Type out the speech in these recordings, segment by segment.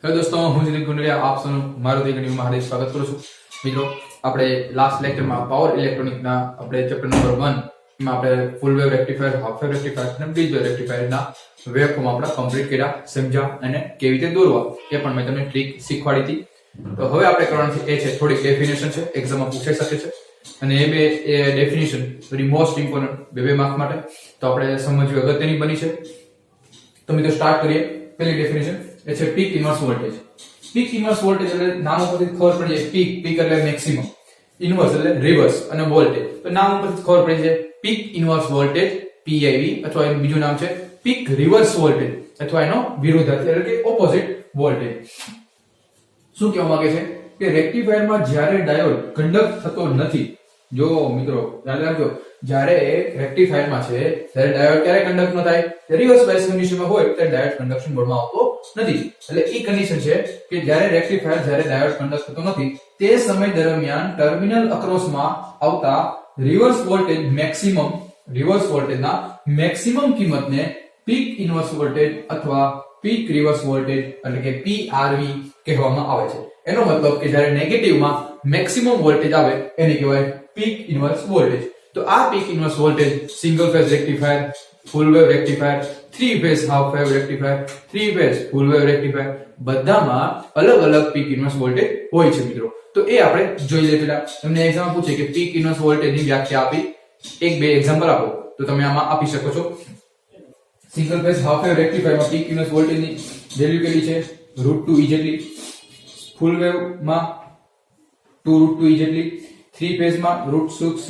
Hello દોસ્તો, હું જીનિત ગુંડલિયા આપ સૌનું મારું વિડીયોમાં હાર્દિક સ્વાગત કરું છું. મિત્રો, આપણે લાસ્ટ લેક્ચરમાં પાવર ઇલેક્ટ્રોનિકના આપણે ચેપ્ટર નંબર 1 માં આપણે ફૂલ wave rectifier, half wave rectifier અને બ્રિજ વેવ રેક્ટિફાયરના વેવફોર્મ આપણે કમ્પ્લીટ કર્યા, સમજ્યા અને કેવી રીતે દોરવા એ પણ મેં તમને ટ્રીક શીખવાડી હતી. તો હવે આપણે કરવાનું છે એ છે થોડીક ડેફિનેશન છે, એક્ઝામમાં પૂછાઈ શકે છે અને એ ડેફિનેશન વેરી મોસ્ટ ઇમ્પોર્ટન્ટ બે માર્ક માટે, તો આપણે સમજવી અગત્યની બની છે. તો મિત્રો સ્ટાર્ટ કરીએ. પહેલી ડેફિનેશન એ છે peak inverse voltage. Peak inverse voltage એટલે નામ ઉપરથી ખબર પડી જાય. પીક એટલે મેક્સિમમ, ઇન્વર્સ એટલે રિવર્સ અને વોલ્ટેજ. તો નામ ઉપરથી ખબર પડી જાય પીક ઇન્વર્સ વોલ્ટેજ PIV, અથવા એનું બીજું નામ છે પીક રિવર્સ વોલ્ટેજ અથવા એનો વિરુદ્ધાર્થી એટલે કે ઓપોઝિટ વોલ્ટેજ. શું કહેવા માંગે છે કે રેક્ટિફાયરમાં જ્યારે ડાયોડ કન્ડક્ટ થતો નથી, જો મિત્રો યાદ રાખજો, જ્યારે રેક્ટિફાયરમાં છે ત્યારે ડાયોડ ક્યારે કન્ડક્ટ ન થાય, રિવર્સ બાયસ કન્ડિશનમાં હોય ત્યારે ડાયોડ કન્ડક્શન મોડમાં આવતો નથી. એટલે એ કન્ડિશન છે કે જ્યારે રેક્ટિફાયર જ્યારે ડાયોડ કન્ડક્ટ થતો નથી તે સમય દરમિયાન ટર્મિનલ અક્રોસમાં આવતા રિવર્સ વોલ્ટેજ રિવર્સ વોલ્ટેજના મેક્સિમમ કિંમતને પીક ઇન્વર્સ વોલ્ટેજ અથવા પીક રિવર્સ વોલ્ટેજ એટલે કે PRV કહેવામાં આવે છે. એનો મતલબ કે જ્યારે નેગેટિવમાં મેક્સિમમ વોલ્ટેજ આવે એને કહેવાય પીક ઇન્વર્સ વોલ્ટેજ. તો આ peak inverse voltage single phase rectifier, ફૂલ wave rectifier, three phase half wave rectifier, three phase full wave rectifier બધામાં અલગ અલગ પીક ઇન્વર્સ વોલ્ટેજ હોય છે મિત્રો. તો એ આપણે જોઈ લઈએ. પેલા તમને એક્ઝામ પૂછે કે પીક ઇન્વર્સ વોલ્ટેજની વ્યાખ્યા આપી, એક બે એક્ઝામ્પલ આપો તો તમે આમાં આપી શકો છો. સિંગલ ફેઝ હાફ વેવ રેક્ટિફાયરમાં પીક ઇન્વર્સ વોલ્ટેજની વેલ્યુ કેટલી છે? √2E જેટલી. ફૂલ વેવમાં 2√2E જેટલી. થ્રી ફેઝમાં √6C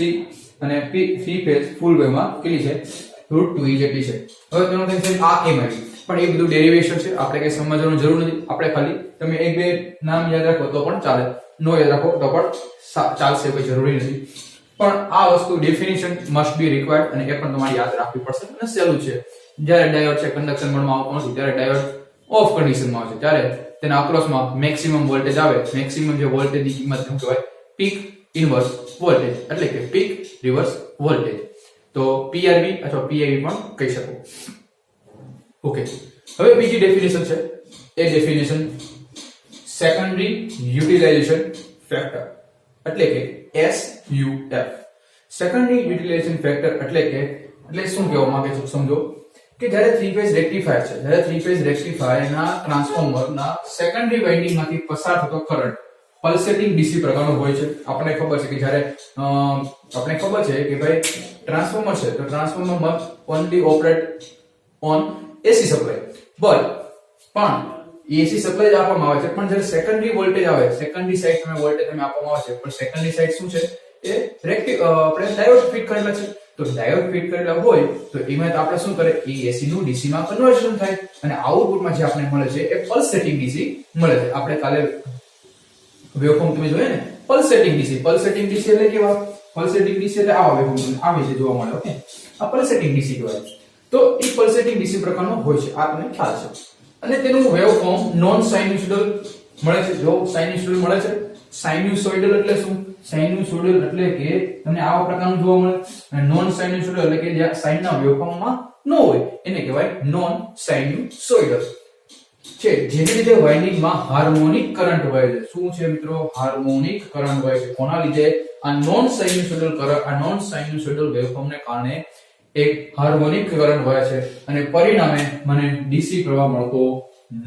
અને થ્રી ફેઝ ફૂલ વેવમાં કેટલી છે? √2E જેટલી છે. હવે તેનો ટેન્શન આ કેમ આવી, પણ એ બધું ડેરિવેશન છે, આપણે કઈ સમજવાનું જરૂર નથી. આપણે ખાલી તમે એક બે નામ યાદ રાખો તો પણ ચાલે, નો યાદ રાખો તો પણ ચાલશે, કોઈ જરૂરી નથી. પણ આ વસ્તુ ડેફિનેશન મસ્ટ બી રિક્વાયર્ડ અને એ પણ તમારે યાદ રાખવી પડશે અને સહેલું છે. જ્યારે ડાયોડ છે કન્ડક્શન મોડમાં આવતો નથી ત્યારે ડાયોડ ઓફ કન્ડિશનમાં આવે છે, ત્યારે તેના અક્રોસમાં મેક્સિમમ વોલ્ટેજ આવે. મેક્સિમમ જે વોલ્ટેજની કિંમત શું કહેવાય? પીક ઇન્વર્સ વોલ્ટેજ એટલે કે પીક રિવર્સ વોલ્ટેજ. તો PRV અથવા PIV પણ કહી શકો. ઓકે, હવે બીજી ડેફિનેશન છે એ ડેફિનેશન સેકન્ડરી યુટિલાઇઝેશન ફેક્ટર એટલે કે SUF. સેકન્ડરી યુટિલાઇઝેશન ફેક્ટર એટલે શું કહેવા માંગે છે સમજો કે જ્યારે થ્રી ફેઝ રેક્ટિફાયર છે, જ્યારે થ્રી ફેઝ રેક્ટિફાયરના ટ્રાન્સફોર્મરના સેકન્ડરી વાઇન્ડિંગમાંથી પસાર થતો કરંટ પલ્સેટિંગ DC પ્રકારનો હોય છે. આપણને ખબર છે કે જ્યારે આપણે ખબર છે કે ભાઈ ટ્રાન્સફોર્મર છે તો transformer must only operate on AC supply, પણ AC સપ્લાય જ આપવામાં આવે છે. પણ જ્યારે સેકન્ડરી વોલ્ટેજ આવે, સેકન્ડરી સાઇડ તમે વોલ્ટેજ આપવામાં આવે છે, પણ સેકન્ડરી સાઇડ શું છે? એ આપણે ડાયોડ ફિટ કરેલા છે. તો ડાયોડ ફિટ કરેલા હોય તો એમાં આપણે શું કરે? એ AC નું DC માં કન્વર્ઝન થાય અને આઉટપુટમાં જે આપણે મળે છે એ પલ્સેટિંગ DC મળે છે. આપણે કાલે વેવફોર્મ તમે જોયા ને, પલ્સેટિંગ DC એટલે કેવા? પલ્સેટિંગ DC એટલે આવા વેવફોર્મ આવી છે જોવા મળે. ઓકે, આ પલ્સેટિંગ DC કહેવાય. તો એ પલ્સેટિંગ DC પ્રકારનો હોય છે, આ તમને ખ્યાલ છે. અને તેનું વેવફોર્મ નોન સાઇન્યુસોઇડલ મળે છે. જો સાઇન્યુસોઇડલ મળે છે, સાઇન્યુસોઇડલ એટલે શું? સાઇન્યુસોઇડલ એટલે કે તમને આવા પ્રકારનું જોવા મળે. અને નોન સાઇન્યુસોઇડલ એટલે કે જ્યાં સાઇનના વેવફોર્મમાં ન હોય એને કહેવાય નોન સાઇન્યુસોઇડલ છે. જેને લીધે વાઇન્ડિંગમાં હાર્મોનિક કરંટ વહે છે. શું છે મિત્રો? હાર્મોનિક કરંટ વહે છે. કોના લીધે? આ નોન સાઇન્યુસોઇડલ કરંટ, આ નોન સાઇન્યુસોઇડલ વેવફોર્મને કારણે એક હાર્મોનિક કરંટ વહે છે અને પરિણામે મને DC પ્રવાહ મળતો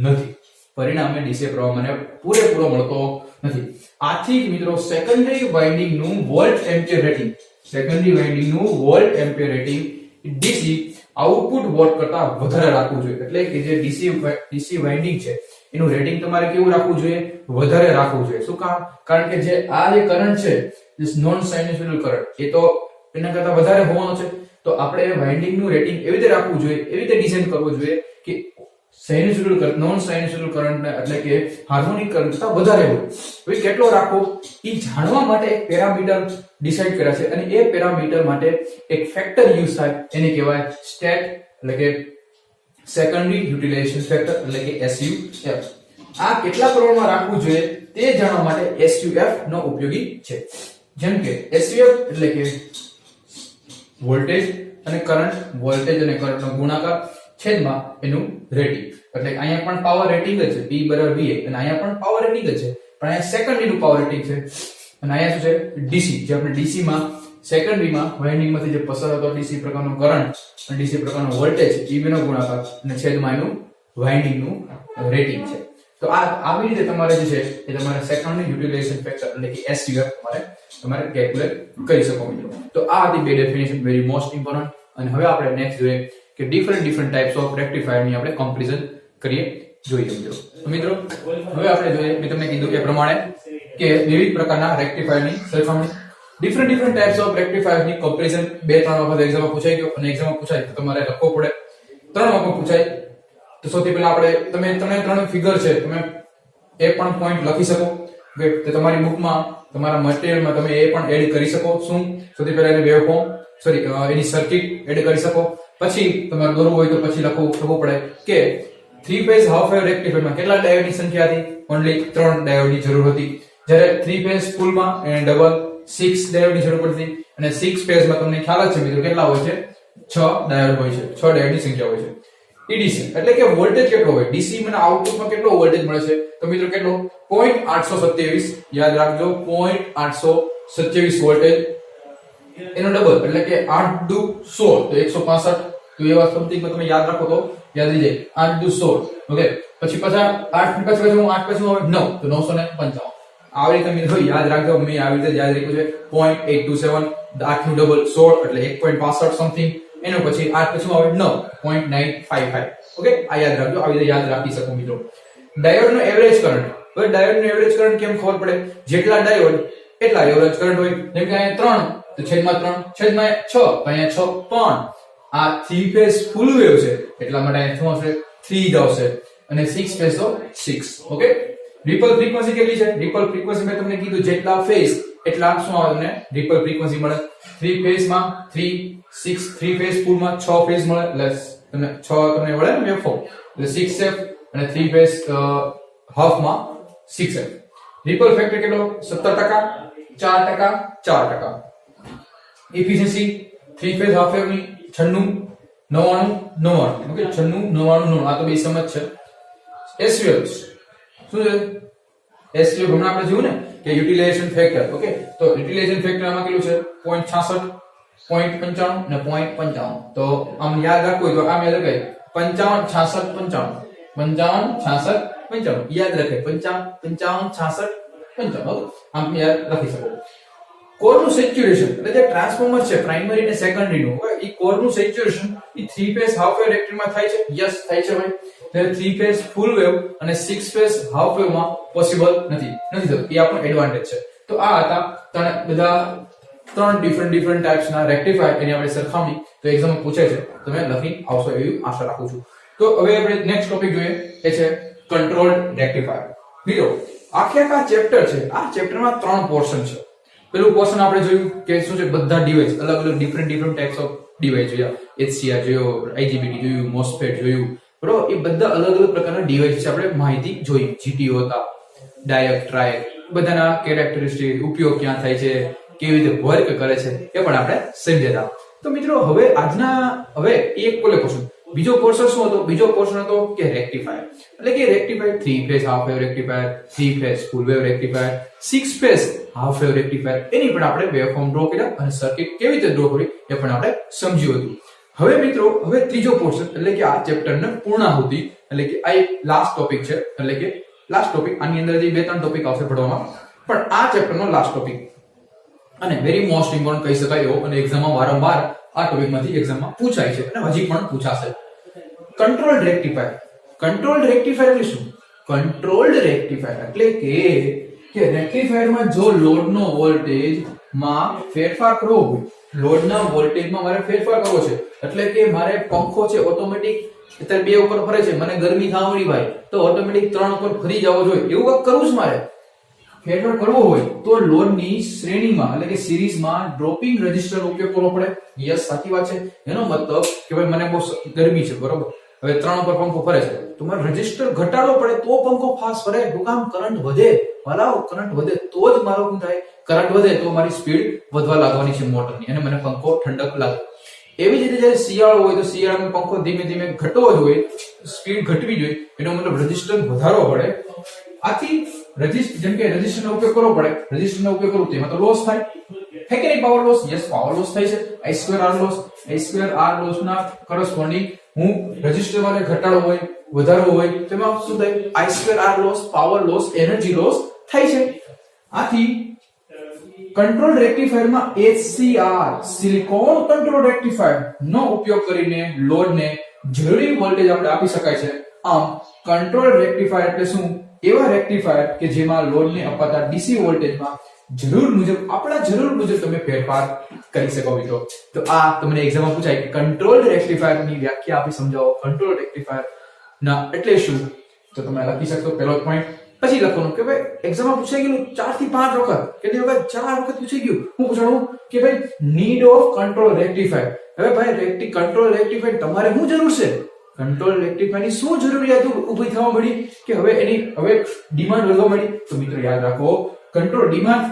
નથી. પરિણામે DC પ્રવાહ મને પૂરેપૂરો મળતો નથી. આથી મિત્રો સેકન્ડરી વાઇન્ડિંગ નું volt ampere rating, DC output watt કરતા વધારે રાખવું જોઈએ. એટલે કે જે DC વાઇન્ડિંગ છે એનું રેટિંગ તમારે કેવું રાખવું જોઈએ? વધારે રાખવું જોઈએ. શું કામ? કારણ કે જે આ જે કરંટ છે, નોન સાઇન્યુસોઇડલ કરંટ, એ તો એના કરતા વધારે હોવાનો છે. તો આપણે વાઇન્ડિંગ નું રેટિંગ એવી રીતે રાખવું જોઈએ, એવી રીતે ડિઝાઇન કરવું જોઈએ કે sinusoidal current, non sinusoidal current એટલે કે હાર્મોનિક કરંટ કરતા વધારે હોય. હવે કેટલો રાખવો એ જાણવા માટે એક પેરામીટર ડિસાઈડ કર્યા છે અને એ પેરામીટર માટે એક ફેક્ટર યુઝ થાય, એને કહેવાય સ્ટેટ એટલે કે સેકન્ડરી યુટિલાઇઝેશન ફેક્ટર એટલે કે SUF. આ કેટલા પ્રમાણમાં રાખવું જોઈએ તે જાણવા માટે SUF નો ઉપયોગી છે. જેમ કે SUF એટલે કે વોલ્ટેજ અને કરંટનો ગુણાકાર છેદમાં એનું રેટિંગ. એટલે અહીંયા પણ પાવર રેટિંગ જ છે, P બરાબર VA, અને અહીંયા પણ પાવર રેટિંગ જ છે, પણ અહીંયા સેકન્ડરીનું પાવર રેટિંગ છે. અને અહીંયા શું છે? DC. જે આપણે DC માં સેકન્ડરીમાં વાઇન્ડિંગમાંથી જે પસાર થતો DC પ્રકારનો કરંટ અને DC પ્રકારનો વોલ્ટેજ, એ બેનો ગુણાકાર અને છેદમાં એનું વાઇન્ડિંગનું રેટિંગ છે. તો આ આવી રીતે તમારે જે છે એ તમારે સેકન્ડરી યુટિલાઇઝેશન ફેક્ટર એટલે કે SUF તમારે કેલ્ક્યુલેટ કરી શકો મિત્રો. તો આ હતી બે ડેફિનેશન, વેરી મોસ્ટ ઇમ્પોર્ટન્ટ. અને હવે આપણે નેક્સ્ટ જોઈએ કે ડિફરન્ટ ટાઈપ્સ ઓફ રેક્ટિફાયર ની આપણે કમ્પેરિઝન જોઈએ મિત્રો. તો મિત્રો હવે આપણે જોઈએ, મેં તમને કીધું એ પ્રમાણે કે વિવિધ પ્રકારના રેક્ટિફાયર ની સરખામણી, ડિફરન્ટ ટાઈપ્સ ઓફ રેક્ટિફાયર ની કમ્પેરિઝન 2-3 વખત એક્ઝામમાં પૂછાઈ ગયો, અને એક્ઝામમાં પૂછાય તો તમારે લખવો પડે. 3 માર્કમાં પૂછાય તો સૌથી પહેલા આપણે તમે ત્રણ ફિગર છે, તમે એ પણ પોઈન્ટ લખી શકો કે તમારી બુકમાં તમારા મટીરીયલમાં તમે એ પણ એડ કરી શકો. શું? સૌથી પહેલા એને વેવફોર્મ એની સર્કિટ એડ કરી શકો. પછી તમારે દોરવું હોય તો પછી લખવું પડે કે 3 ફેઝ હાફ વેવ રેક્ટિફાયરમાં કેટલા ડાયોડની સંખ્યા હતી? ઓન્લી 3 ડાયોડની જરૂર હતી. જ્યારે 3 ફેઝ ફૂલમાં એને ડબલ 6 ડાયોડની જરૂર પડતી. અને 6 ફેઝમાં તમને ખ્યાલ જ છે મિત્રો કેટલા હોય છે? 6 ડાયોડ હોય છે, 6 ડાયોડની સંખ્યા હોય છે. EDC એટલે કે વોલ્ટેજ કેટલો હોય? DC મને આઉટપુટમાં કેટલો વોલ્ટેજ મળે છે? તો મિત્રો કેટલો? 0.827. યાદ રાખજો, 0.827 વોલ્ટેજ, એનો ડબલ એટલે કે 8 દુ 16 તો 165. તો એવા સમથિંગમાં તમે યાદ રાખો તો યાદ રહી જાય. 8 દુ 16. ઓકે, પછી પાછા 8 પછી હું 8 પછી હવે 9 તો 955. આવી રીતે મિત્રો યાદ રાખજો, મેં આવી રીતે યાદ રાખ્યું છે. 0.827 8 નું ડબલ 16 એટલે 1.65 સમથિંગ. એનો પછી 8 પછી આવે 9 0.955. ઓકે, આ યાદ રાખજો, આવી રીતે યાદ રાખી શકો મિત્રો. ડાયોડનો એવરેજ કરંટ. હવે ડાયોડનો એવરેજ કરંટ કેમ ખબર પડે? જેટલા ડાયોડ એટલા એવરેજ કરંટ હોય. જેમ કે અહીંયા 3 તો છેદમાં 3, છેદમાં 6 તો અહીંયા 6. પણ આ 3 ફેઝ ફૂલ વેવ છે એટલા માટે અહીંયા શું આવશે? 3 જ આવશે. અને 6 ફેઝ તો 6. ઓકે, રિપલ ફ્રીક્વન્સી કેટલી છે? રિપલ ફ્રીક્વન્સી મેં તમને કીધું જેટલા ફેઝ એટલા શું આવે તમને રિપલ ફ્રીક્વન્સી મળે. 3 ફેઝમાં 3, 6 3 ફેઝ ફૂલમાં 6 ફેઝ મળે એટલે તમને 6 તમને મળે ને વેવફોર્મ, એટલે 6f. અને 3 ફેઝ હાફમાં 6f. રિપલ ફેક્ટર કેટલો? 17%, 4%, 4%. એફિશિયન્સી 3 ફેઝ હાફ વેવ ની 96, 99. ઓકે, 96, 99. આ તો બે સમજ છે. SUF શું છે? SUF હમણાં આપણે જોયું ને કે યુટિલાઇઝેશન ફેક્ટર. ઓકે, તો યુટિલાઇઝેશન ફેક્ટર આમાં કેટલું છે? 0.66, 0.95 ને 0.55. તો આમ યાદ રાખવું હોય તો આમ યાદ રખાય 55, 66, 55, 55, 66, 55 યાદ રખાય. 55, 66, 55. આમ યાદ રાખી શકો. કોરનું સેચ્યુરેશન એટલે જે ટ્રાન્સફોર્મર છે પ્રાઇમરી અને સેકન્ડરી નું, એ કોરનું સેચ્યુરેશન એ 3 ફેઝ હાફ વેવ રેક્ટિફાયરમાં થાય છે. યસ, થાય છે ભાઈ. ત્યારે 3 ફેઝ ફૂલ વેવ અને 6 ફેઝ હાફ વેવ માં પોસિબલ નથી થતું. એ આપણો એડવાન્ટેજ છે. તો આ હતા ત્રણ ડિફરન્ટ ટાઈપ્સ ના રેક્ટિફાયર, એની આપણે સરખામણી તો એક્ઝામમાં પૂછાય છે. તમે લખી આવશો એવી આશા રાખું છું. તો હવે આપણે નેક્સ્ટ ટોપિક જોઈએ, એ છે કંટ્રોલ્ડ રેક્ટિફાયર. મિત્રો આખે આખા ચેપ્ટર છે, આ ચેપ્ટરમાં 3 પોર્શન છે. પેલું પોર્શન આપણે જોયું કે શું છે? બધા ડિવાઇસ, અલગ ડિફરન્ટ ટાઈપ્સ ઓફ ડિવાઇસ જોયા. HCR જોયો, IGBT જોયું, MOSFET જોયું, બરોબર? એ બધા અલગ પ્રકારના ડિવાઇસ છે આપણે માહિતી જોઈ. GTO હતા, ડાયોડ, ટ્રાયડ, બધાના કેરેક્ટરિસ્ટિક, ઉપયોગ ક્યાં થાય છે, કેવી રીતે વર્ક કરે છે, એ પણ આપણે સમજ્યા. તો મિત્રો હવે એક બોલે ક્વેશ્ચન. બીજો પોર્શન શું હતો? બીજો પોર્શન હતો કે રેક્ટિફાયર. એટલે કે rectifier 3 phase half wave rectifier, 3 phase full wave rectifier, 6 phase half wave rectifier, એની પણ આપણે વેવફોર્મ ડ્રો કર્યા અને સર્કિટ કેવી રીતે ડ્રો કરવી એ પણ આપણે સમજ્યું હતું. હવે મિત્રો ત્રીજો પોર્શન એટલે કે આ ચેપ્ટરને પૂર્ણાહુતિ, એટલે કે આ એક લાસ્ટ ટોપિક છે. એટલે કે લાસ્ટ ટોપિક, આની અંદર જે 2-3 ટોપિક આવશે ભણવામાં, પણ આ ચેપ્ટરનો લાસ્ટ ટોપિક અને વેરી મોસ્ટ ઇમ્પોર્ટન્ટ કહી શકાય એવો, અને એક્ઝામમાં વારંવાર આ ટોપિકમાંથી એક્ઝામમાં પૂછાય છે અને હજી પણ પૂછાશે. Controlled rectifier. કંટ્રોલ્ડ રેક્ટિફાયર એટલે શું? કંટ્રોલ્ડ રેક્ટિફાયર એટલે કે રેક્ટિફાયરમાં જો લોડનો વોલ્ટેજમાં ફેરફાર કરવો હોય, લોડના વોલ્ટેજમાં મારે ફેરફાર કરવો છે, એટલે કે મારે પંખો છે ઓટોમેટિક અત્યારે 2 ઉપર ફરે છે, મને ગરમી થવા મળી ભાઈ, તો ઓટોમેટિક 3 ઉપર ફરી જવો જોઈએ, એવું કંઈક કરવું છે મારે. ફેરફાર કરવો હોય તો લોડની શ્રેણીમાં એટલે કે સિરીઝમાં ડ્રોપિંગ રેઝિસ્ટર ઉપયોગ કરવો પડે. યસ, સાચી વાત છે. એનો મતલબ કે ભાઈ મને બહુ ગરમી છે, બરોબર? હવે 3 ઉપર પંખો ફરે છે, તો મારે રેઝિસ્ટર ઘટાડવો પડે તો પંખો ફાસ્ટ ફરે. શું કામ? કરંટ વધે. ભલાઓ કરંટ વધે તો જ મારો શું થાય? કરંટ વધે તો મારી સ્પીડ વધવા લાગવાની છે મોટરની, અને મને પંખો ઠંડક લાગે. એવી જ રીતે જ્યારે શિયાળો હોય તો શિયાળામાં પંખો ધીમે ધીમે ઘટવો જોઈએ, સ્પીડ ઘટવી જોઈએ, એનો મતલબ રેઝિસ્ટન્સ વધારવો પડે. આથી જેમ કે રેઝિસ્ટન્સનો ઉપયોગ કરવો પડે, રેઝિસ્ટન્સનો ઉપયોગ કરું તેમાં તો લોસ થાય કે નહીં? Power loss. Yes, power loss થાય છે. I2R લોસ ના કરસ્પોન્ડિંગ હું રેઝિસ્ટર માટે ઘટાડવો હોય, વધારવો હોય તેમાં શું થાય? I2R loss, power loss, energy loss થાય છે. આથી કંટ્રોલ રેક્ટિફાયર માં HCR સિલિકોન કંટ્રોલ રેક્ટિફાયર નો ઉપયોગ કરીને લોડને જરૂરી વોલ્ટેજ આપણે આપી શકાય છે. આમ કંટ્રોલ રેક્ટિફાયર એટલે શું? એવા રેક્ટિફાયર કે જેમાં લોડને અપાતા DC વોલ્ટેજમાં જરૂર મુજબ તમે ફેરફાર કરી શકો મિત્રો. તો આ તમને એક્ઝામમાં પૂછાય કે કંટ્રોલ રેક્ટિફાયર ની વ્યાખ્યા આપી સમજાવો. કંટ્રોલ રેક્ટિફાયર ના એટલે શું? તો તમે લખી શકશો પહેલો પોઈન્ટ. પછી લખવાનું કે ભાઈ એક્ઝામમાં પૂછાઈ ગયું 4 થી 5 વખત, કેટલી વખત? 4 વખત પૂછાઈ ગયું. હું પૂછવાનું કે ભાઈ નીડ ઓફ કંટ્રોલ રેક્ટિફાયર. હવે ભાઈ કંટ્રોલ રેક્ટિફાયર તમારે શું જરૂર છે? કંટ્રોલ રેક્ટિફાયર ની શું જરૂરિયાત ઊભી થવા મળી કે હવે ડિમાન્ડ વધવા મળી? તો મિત્રો યાદ રાખો, કંટ્રોલ ડિમાન્ડ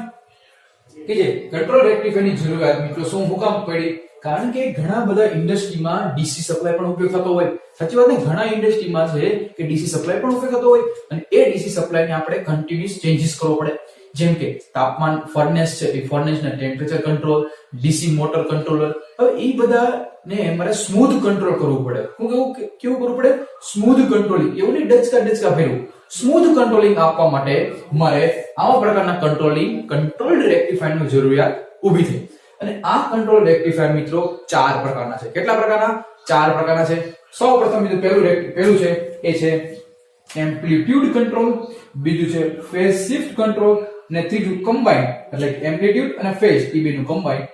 કે જે કંટ્રોલ રેક્ટિફાયર ની જરૂરિયાત મિત્રો શું હુકામ પડી? કારણ કે ઘણા બધા ઇન્ડસ્ટ્રીમાં ડીસી સપ્લાય પણ ઉપયોગ થતો હોય. સાચી વાત ને? ઘણા ઇન્ડસ્ટ્રીમાં છે કે ડીસી સપ્લાય પણ ઉપયોગ થતો હોય અને એ ડીસી સપ્લાય ને આપણે કન્ટિન્યુઅસ ચેન્જીસ કરવો પડે. જેમ કે તાપમાન ફર્નેસ છે, એ ફર્નેસ ના temperature control, DC motor controller, હવે એ બધા ને મારે સ્મૂથ કંટ્રોલ કરવું પડે. કેવું કરવું પડે? Smooth controlling. એવું નહીં ડચકા ફેરવું. સ્મૂથ કંટ્રોલિંગ આપવા માટે મારે આવા પ્રકારના કંટ્રોલ રેક્ટિફાયર ની જરૂરિયાત ઊભી થઈ. અને આ કંટ્રોલ રેક્ટિફાયર મિત્રો 4 પ્રકારના છે. કેટલા પ્રકારના? 4 પ્રકારના છે. સૌપ્રથમ મિત્રો પહેલું છે એ છે એમ્પ્લિટ્યુડ કંટ્રોલ, બીજું છે ફેઝ શિફ્ટ કંટ્રોલ અને ત્રીજું કમ્બાઇન્ડ, એટલે એમ્પ્લિટ્યુડ અને ફેઝ એ બેનું કમ્બાઇન્ડ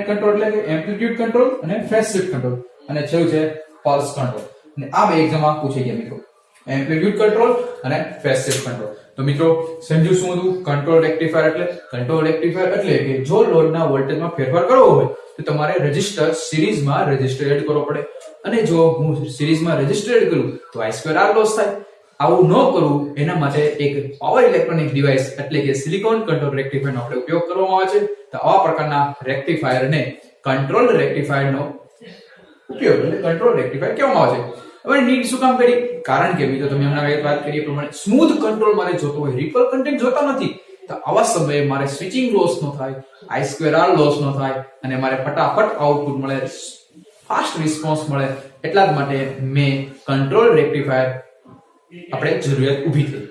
કંટ્રોલ એટલે કે એમ્પ્લિટ્યુડ કંટ્રોલ અને ફેઝ શિફ્ટ કંટ્રોલ, અને છેલ્લું છે પલ્સ કંટ્રોલ. અને આ બે એક્ઝામમાં પૂછાઈ ગયા મિત્રો, એમ્પ્લિટ્યુડ કંટ્રોલ અને ફેઝ શિફ્ટ કંટ્રોલ. તો મિત્રો સમજ્યું શું હતું કંટ્રોલ રેક્ટિફાયર એટલે? કંટ્રોલ રેક્ટિફાયર એટલે કે જો લોડના વોલ્ટેજમાં ફેરફાર કરવો હોય તો તમારે રેઝિસ્ટર સિરીઝમાં રેઝિસ્ટર એડ કરવો પડે, અને જો હું સિરીઝમાં રેઝિસ્ટર એડ કરું તો I2R લોસ થાય. આવું ન કરવું એના માટે એક પાવર ઇલેક્ટ્રોનિક ડિવાઇસ એટલે કે સિલિકોન કંટ્રોલ રેક્ટિફાયર નો આપણે ઉપયોગ કરવામાં આવે છે. તો આવા પ્રકારના રેક્ટિફાયરને કંટ્રોલ રેક્ટિફાયરનો ઉપયોગ એટલે કંટ્રોલ રેક્ટિફાયર કહેવામાં આવે છે. હવે નીડ શું કામ કરી? કારણ કે મિત્રો તમે હમણાં વાત કરી પ્રમાણે સ્મૂથ કંટ્રોલ મારે જોતો હોય, રિપલ કન્ટેન્ટ જોતા નથી. તો આવા સમયે મારે સ્વિચિંગ લોસ ન થાય, I2R લોસ ન થાય અને મારે ફટાફટ આઉટપુટ મળે, ફાસ્ટ રિસ્પોન્સ મળે. એટલા જ માટે મેં કંટ્રોલ રેક્ટિફાયર આપણે જરૂરિયાત ઊભી થઈ.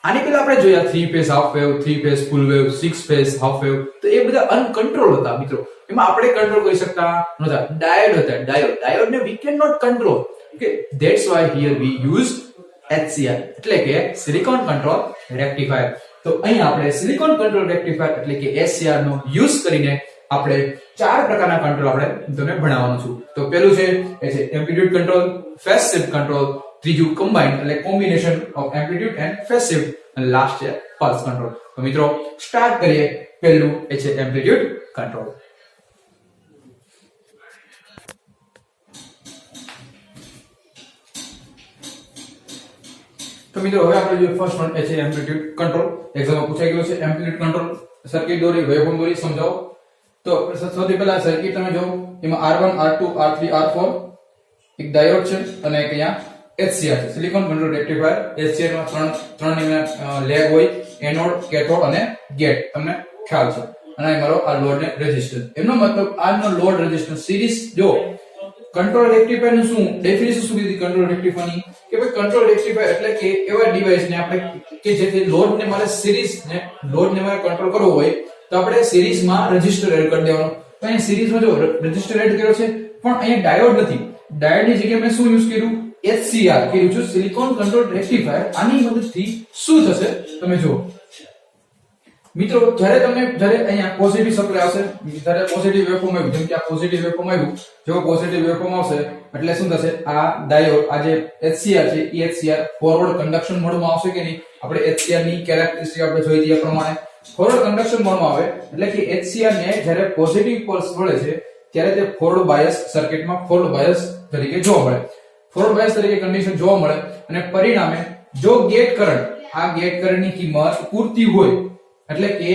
આની પહેલા આપણે જોયા 3 phase half wave, 3 phase full wave, 6 phase half wave. તો એ બધા અનકન્ટ્રોલ હતા મિત્રો. એમાં આપણે કંટ્રોલ કરી શકતા નહોતા. ડાયોડ હતા, ડાયોડ ને we can not control. Okay, that's why here we use HCR એટલે કે સિલિકોન કંટ્રોલ રેક્ટિફાયર. તો અહીં આપણે સિલિકોન કંટ્રોલ રેક્ટિફાયર એટલે કે HCR નો યુઝ કરીને આપણે 4 પ્રકારના કંટ્રોલ આપણે તમને ભણાવવાનું છું. તો પહેલું છે એ છે amplitude control, phase shift control, ત્રીજું કમ્બાઇન્ડ એટલે combination of amplitude and phase shift, અને લાસ્ટ છે પલ્સ કંટ્રોલ. તો મિત્રો સ્ટાર્ટ કરીએ. પહેલું એ છે એમ્પ્લિટ્યુડ કંટ્રોલ. તો મિત્રો હવે આપણે જે ફર્સ્ટ વન એ છે એમ્પ્લિટ્યુડ કંટ્રોલ. એક્ઝામમાં પૂછાઈ ગયો છે એમ્પ્લિટ્યુડ કંટ્રોલ. સર્કિટ દોરી, વેવફોર્મ દોરી સમજાવો. તો સૌથી પહેલા સર્કિટ તમે જો, એમાં R1 R2 R3 R4 એક ડાયોડ છે અને એક અહીંયા HCR છે, સિલિકોન કંટ્રોલ રેક્ટિફાયર. HCR માં ત્રણ લેગ હોય, એનોડ, કેથોડ અને ગેટ, તમને ખ્યાલ છે. અને મારો આ લોડ ને રેઝિસ્ટન્સ. એનો મતલબ આનો લોડ રેઝિસ્ટન્સ સિરીઝ. જો કંટ્રોલ રેક્ટિફાયર નું શું ડેફિનેશન શું કીધી કંટ્રોલ રેક્ટિફાયર ની? કે ભાઈ કંટ્રોલ રેક્ટિફાયર એટલે કે એવા ડિવાઇસ ને આપણે કે જેથી લોડ ને મારે કંટ્રોલ કરવો હોય તો આપણે સિરીઝ માં રેઝિસ્ટર એડ કરી દેવાનો. તો અહીં સિરીઝ માં જો રેઝિસ્ટર એડ કર્યો છે, પણ અહીંયા ડાયોડ નથી. ડાયોડ ની જગ્યાએ મેં શું યુઝ કર્યું? HCR કર્યું છે, સિલિકોન કંટ્રોલ રેક્ટિફાયર. આની મદદથી શું થશે તમે જુઓ મિત્રો. જ્યારે અહીંયા પોઝિટિવ સપ્લાય આવશે, જ્યારે પોઝિટિવ વેવફોર્મ આવ્યું, જેમ કે આ પોઝિટિવ વેવફોર્મ આવ્યું, જો પોઝિટિવ વેવફોર્મ આવશે એટલે શું થશે? આ ડાયોડ, આ જે HCR છે એ HCR ફોરવર્ડ કન્ડક્શન મોડમાં આવશે કે નહીં? આપણે HCR ની કેરેક્ટરિસ્ટિક આપણે જોઈ દઈએ પ્રમાણે ફોરવર્ડ કન્ડક્શન મોડમાં આવે એટલે કે HCR ને જ્યારે પોઝિટિવ પલ્સ મળે છે ત્યારે તે ફોરવર્ડ બાયસ સર્કિટમાં ફોરવર્ડ બાયસ તરીકે જોવા મળે. ફોરવર્ડ બાયસ તરીકે કન્ડિશન જોવા મળે અને પરિણામે જો ગેટ કરંટ, આ ગેટ કરંટની કિંમત પૂરતી હોય એટલે કે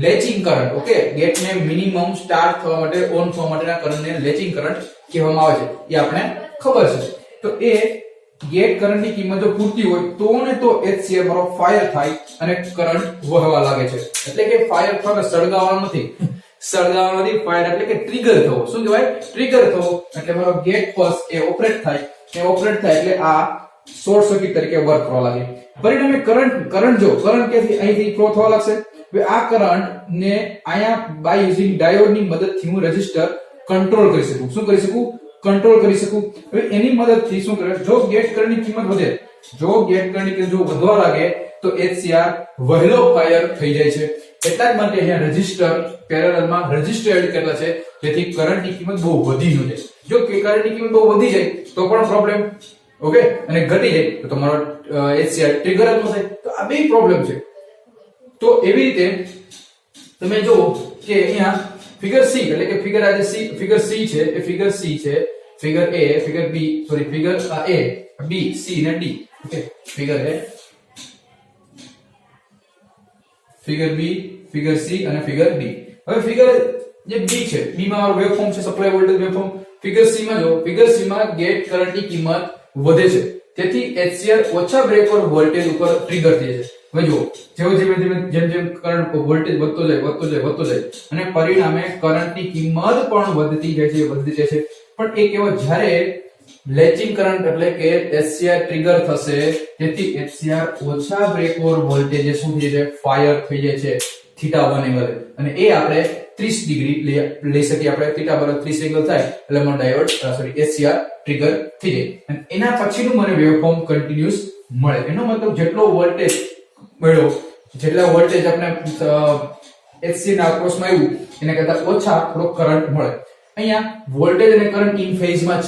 લેચિંગ કરંટ. ઓકે, ગેટને મિનિમમ સ્ટાર્ટ થવા માટે ઓન થવા માટેના કરંટને લેચિંગ કરંટ કહેવામાં આવે છે. એ આપણે ખબર છે. તો એ ગેટ કરંટની કિંમત જો પૂરતી હોય તો ને તો HCl મારો ફાયર થાય અને કરંટ વહેવા લાગે છે. એટલે કે ફાયર થવા સળગાવવાનો નથી, સળગાવવાનો નથી, ફાયર એટલે કે ટ્રિગર થવો. શું કહેવાય? ટ્રિગર થવો. એટલે મારો ગેટ પલ્સ એ ઓપરેટ થાય, એટલે આ શોર્ટ સર્કિટ તરીકે વર્ક કરવા લાગે. પરિણામે કરંટ જો કરંટ ક્યાંથી અહીંથી ફ્લો થવા લાગશે. હવે આ કરંટ ને અહીંયા બાય યુઝિંગ ડાયોડ ની મદદથી હું રેઝિસ્ટર કંટ્રોલ કરી શકું. શું કરી શકું? કંટ્રોલ કરી શકું. હવે એની મદદથી શું કરે? જો ગેટ કરંટની કિંમત વધે, જો ગેટ કરંટની કિંમત જો વધવા લાગે તો HCR વહેલો ફાયર થઈ જાય છે. એટલા જ માટે અહીંયા રેઝિસ્ટર પેરેલલમાં રેઝિસ્ટર એડ કરેલા છે જેથી કરંટની કિંમત બહુ વધી ન જાય. જો કરંટની કિંમત બહુ વધી જાય તો પણ પ્રોબ્લેમ, ઓકે, અને ઘટી જાય તો તમારો HCR ટ્રિગર જ ન થાય. તો આ બે પ્રોબ્લેમ છે. તો એવી રીતે તમે જો કે અહીંયા ફિગર C એટલે કે ફિગર આ જે ફિગર C છે એ ફિગર C છે, figure A, figure B, sorry figure A, B, C અને D. Okay, figure A, figure B, figure C અને ફિગર D. હવે ફિગર જે B છે, B માં મારો વેવફોર્મ છે, supply voltage waveform. Figure C માં જો ફિગર C માં ગેટ કરંટની કિંમત વધે છે તેથી HCR ઓછા બ્રેકર વોલ્ટેજ ઉપર ટ્રિગર થાય છે. હવે જુઓ, જેમ કરંટ વોલ્ટેજ વધતો જાય અને પરિણામે કરંટની કિંમત પણ વધતી જાય છે. પણ એ કેવો? જ્યારે લેચિંગ કરંટ એટલે કે HCR ટ્રિગર થશે તેથી HCR ઓછા બ્રેકર વોલ્ટેજ શું થઈ જાય? ફાયર થઈ જાય છે θ1 એંગલ. અને એ આપણે 30 ડિગ્રી લઈ શકીએ. આપણે θ બરાબર 30 એંગલ થાય એટલે મને ડાયોડ HCR ટ્રિગર થઈ જાય અને એના પછીનું મને વેવફોર્મ કન્ટિન્યુઅસ મળે. એનો મતલબ જેટલો વોલ્ટેજ મળ્યો, જેટલા વોલ્ટેજ આપણે HCR ના અક્રોસમાં આવ્યું એના કરતા ઓછા થોડો કરંટ મળે. અહીંયા વોલ્ટેજ અને કરંટ ઇન ફેઝમાં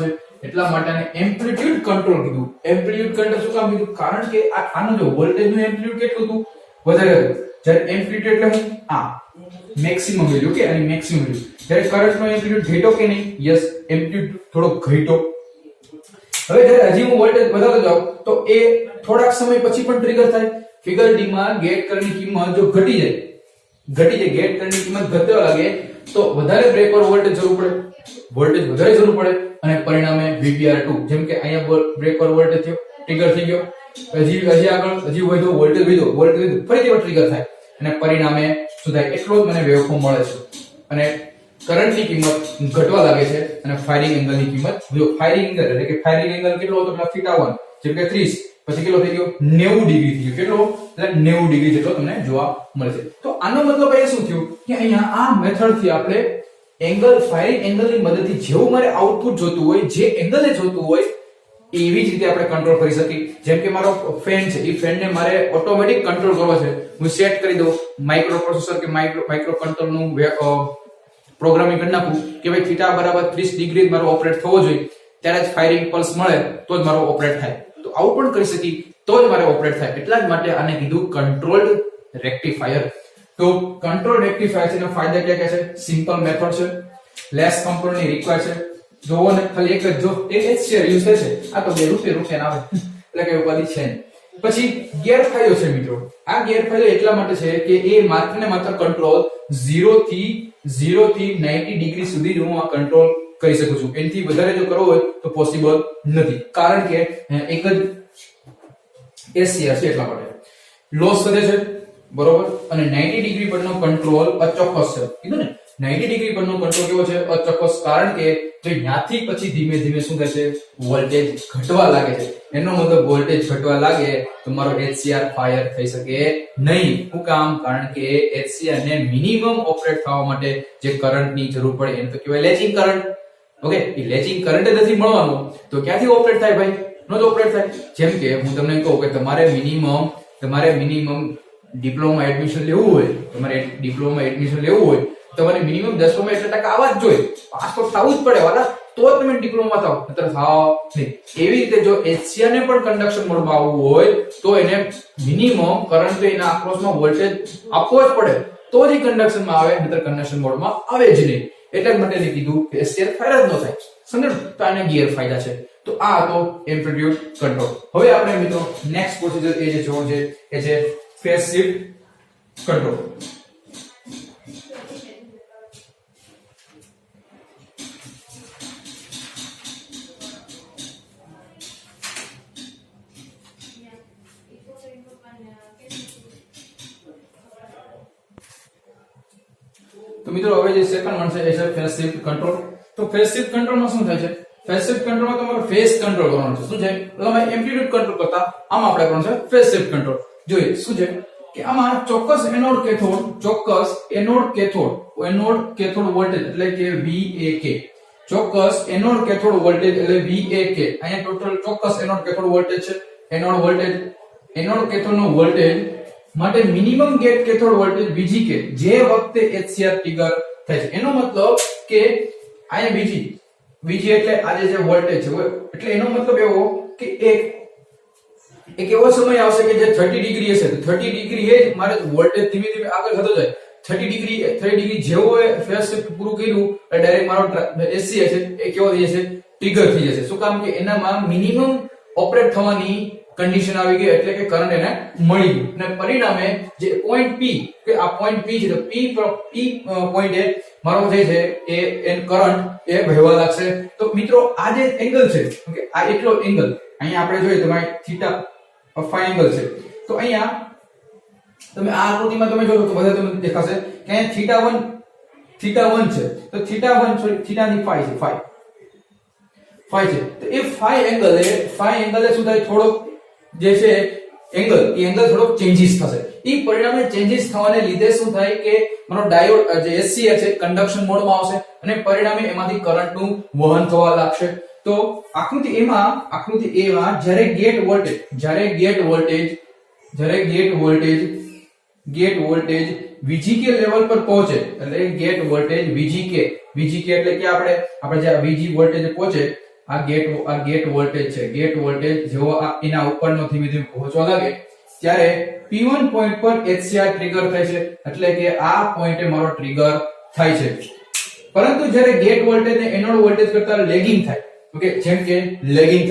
છે, એટલા માટે આને એમ્પ્લિટ્યુડ કંટ્રોલ કીધું. એમ્પ્લિટ્યુડ કંટ્રોલ શું કામ કીધું? કારણ કે આનું જો વોલ્ટેજનું એમ્પ્લિટ્યુડ કેટલું હતું? વધારે હતું. જ્યારે એમ્પ્લિટ્યુડ એટલે હું મેક્સિમમ વેલ્યુ કે આની મેક્સિમમ વેલ્યુ. જ્યારે કરંટનો એમ્પ્લિટ્યુડ ઘટ્યો કે નહીં? યસ, એમ્પ્લિટ્યુડ થોડો ઘટ્યો. હવે જ્યારે હજી હું વોલ્ટેજ વધારતો જાઉં તો એ થોડાક સમય પછી પણ ટ્રિગર થાય. ફિગર D માં ગેટ કરંટની કિંમત જો ઘટી જાય, ગેટ કરંટની કિંમત ઘટવા લાગે તો વધારે બ્રેકર વોલ્ટેજ વધારે જરૂર પડે અને પરિણામે VBR2 જેમ કે અહીંયા બ્રેકર વોલ્ટેજ થયો, ટ્રિગર થઈ ગયો. હજી આગળ વધ્યો વોલ્ટેજ ફરીથી ટ્રિગર થાય અને પરિણામે શું થાય? એટલો જ મને વેવફોર્મ મળે છે અને કરંટની કિંમત ઘટવા લાગે છે અને ફાયરિંગ એંગલની કિંમત ફાયરિંગ એંગલ એટલે કે ફાયરિંગ એંગલ કેટલો હતો? θ1 જેમ કે 30 પછી કેટલો થઈ ગયો? 90 ડિગ્રી થઈ ગયો. કેટલો? એટલે 90 ડિગ્રી જેટલો તમને જોવા મળશે. તો આનો મતલબ એ શું થયું કે અહીંયા આ મેથડ થી આપણે ફાયરિંગ એંગલની મદદથી જેવું મારે આઉટપુટ જોતું હોય, જે એંગલે જોતું હોય એવી જ રીતે આપણે કંટ્રોલ કરી શકીએ. જેમ કે મારો ફેન છે, એ ફેનને મારે ઓટોમેટિક કંટ્રોલ કરવો છે. હું સેટ કરી દઉં માઇક્રો પ્રોસેસર કે માઇક્રો કંટ્રોલનું પ્રોગ્રામિંગ કરી નાખું કે ભાઈ θ બરાબર 30 ડિગ્રી મારો ઓપરેટ થવો જોઈએ, ત્યારે જ ફાયરિંગ પલ્સ મળે તો જ મારો ઓપરેટ થાય. તો આવું પણ કરી શકી તો જ મારે ઓપરેટ થાય. એટલા જ માટે આને કીધું કંટ્રોલ્ડ રેક્ટિફાયર. તો કંટ્રોલ રેક્ટિફાયર છે એના ફાયદા ક્યાં છે? સિમ્પલ મેથડ છે, લેસ કમ્પોનન્ટ ની રિક્વાયર છે. જોવો ને ખાલી એક જ જો HCR યુઝ થાય છે. આ તો રૂપિયા આવે એટલે કે ઉપાધિ છે નહીં. પછી ગેરફાયદો છે મિત્રો. આ ગેરફાયદો એટલા માટે છે કે એ માત્ર ને માત્ર કંટ્રોલ 0 થી 90 ડિગ્રી સુધી હું આ કંટ્રોલ કરી શકું છું. એનાથી વધારે જો કરવો હોય તો પોસિબલ નથી, કારણ કે એક જ HCR છે એટલા માટે. લોસ વધે છે બરોબર, અને 90 ડિગ્રી પરનો કંટ્રોલ અચોક્કસ છે. કીધું ને 90 ડિગ્રી પરનો કંટ્રોલ કેવો છે? અચોક્કસ. કારણ કે જો ત્યાંથી પછી ધીમે ધીમે શું થાય છે? વોલ્ટેજ ઘટવા લાગે છે. એનો મતલબ વોલ્ટેજ ઘટવા લાગે તો મારો HCR ફાયર થઈ શકે નહીં. શું કામ? કારણ કે HCR ને મિનિમમ ઓપરેટ થવા માટે જે કરંટની જરૂર પડે એને તો કહેવાય લેચિંગ કરંટ. ઓકે, એ લેચિંગ કરંટ નથી મળવાનો તો ક્યાંથી ઓપરેટ થાય ભાઈ? નો જ ઓપરેટ થાય. જેમ કે હું તમને કહું કે તમારે મિનિમમ ડિપ્લોમા એડમિશન લેવું હોય, તમારે મિનિમમ 10% આવવા જ જોઈએ. પાસ તો થવું જ પડે વાલા, તો જ તમે ડિપ્લોમા થાવ, નતર થાવ નહીં. એવી રીતે જો HCR ને પણ કન્ડક્શન મોડમાં આવવું હોય તો એને મિનિમમ કરંટ એના અક્રોસમાં વોલ્ટેજ આપવો જ પડે તો જ કન્ડક્શનમાં આવે, નતર કન્ડક્શન મોડમાં આવે જ નહીં. એટલા જ માટે કીધું કે HCR ફાયર જ ન થાય. સમજો? તો આને ગેરફાયદા છે. તો આ હતો એમ્પ્લિટ્યુડ કંટ્રોલ. હવે આપણે મિત્રો નેક્સ્ટ પ્રોસિજર એ જે જોવું છે એ છે ફેઝ શિફ્ટ કંટ્રોલ. તો મિત્રો હવે જે સેકન્ડ વન છે એ છે ફેઝ શિફ્ટ કંટ્રોલ. તો ફેઝ શિફ્ટ કંટ્રોલમાં શું થાય છે? ફેઝ શિફ્ટ કંટ્રોલમાં તમારે ફેઝ કંટ્રોલ કરવાનો છે. શું છે? તમે એમ્પ્લિટ્યુડ કંટ્રોલ કરતા આમાં આપણે કરવાનું છે ફેઝ શિફ્ટ કંટ્રોલ. જોઈએ શું છે કે આમાં ચોક્કસ એનોડ કેથોડ વોલ્ટેજ એટલે કે VAK, ચોક્કસ એનોડ કેથોડ વોલ્ટેજ એટલે VAK. અહીંયા ટોટલ ચોક્કસ એનોડ કેથોડ વોલ્ટેજ છે. એનોડ કેથોડનો વોલ્ટેજ માટે minimum gate cathode voltage VGK જે વખતે HCR ટ્રિગર થાય છે. એનો મતલબ કે અહીંયા VG એટલે આજે જે વોલ્ટેજ છે એટલે એનો મતલબ એવો કે એક એવો સમય આવશે કે જે 30 ડિગ્રી હશે. તો 30 ડિગ્રી એ મારે વોલ્ટેજ ધીમે ધીમે આગળ થતો જાય. 30 ડિગ્રી જેવો એ ફેઝ શિફ્ટ પૂરું કર્યું એટલે ડાયરેક્ટ મારો HC છે એ કેવો થઈ જશે? ટ્રિગર થઈ જશે. શું કામ કે એનામાં મિનિમમ ઓપરેટ થવાની કન્ડિશન આવી ગઈ એટલે કે કરંટ એને મળી ગયું અને પરિણામે જે પોઈન્ટ P કે આ પોઈન્ટ P છે તો P પોઈન્ટે મારો જે છે એ કરંટ એ વહેવા લાગશે. તો મિત્રો આ જે એંગલ છે ઓકે આ એટલો એંગલ અહીંયા આપણે જોઈએ તો થીટા ફાઈ એંગલ છે. તો અહીંયા તમે આ આકૃતિમાં તમે જોશો તો બધા તમને દેખાશે કે અહીંયા θ1 છે. તો θ1 સોરી θની ફાઈ છે ફાઈ છે. તો એ ફાઈ એંગલે શું થાય? થોડોક જે છે એંગલ થોડોક ચેન્જીસ થશે. એ પરિણામે ચેન્જીસ થવાને લીધે શું થાય કે મારો ડાયોડ જે SCR છે કન્ડક્શન મોડમાં આવશે અને પરિણામે એમાંથી કરંટનું વહન થવા લાગશે. તો આકૃતિ A માં જ્યારે ગેટ વોલ્ટેજ VGK લેવલ પર પહોંચે એટલે ગેટ વોલ્ટેજ VGK એટલે કે આપણે જે VG વોલ્ટેજ પહોંચે આ ગેટ વોલ્ટેજ છે. ગેટ વોલ્ટેજ જેવો એના ઉપરનો ધીમે ધીમે પહોંચવા લાગે ત્યારે P1 પોઈન્ટ પર HCR ટ્રિગર થાય છે એટલે કે આ પોઈન્ટે મારો ટ્રિગર થાય છે. પરંતુ જ્યારે ગેટ વોલ્ટેજ ને એનોડ વોલ્ટેજ કરતા લેગિંગ થાય ઓકે જેમ કે લેગિંગ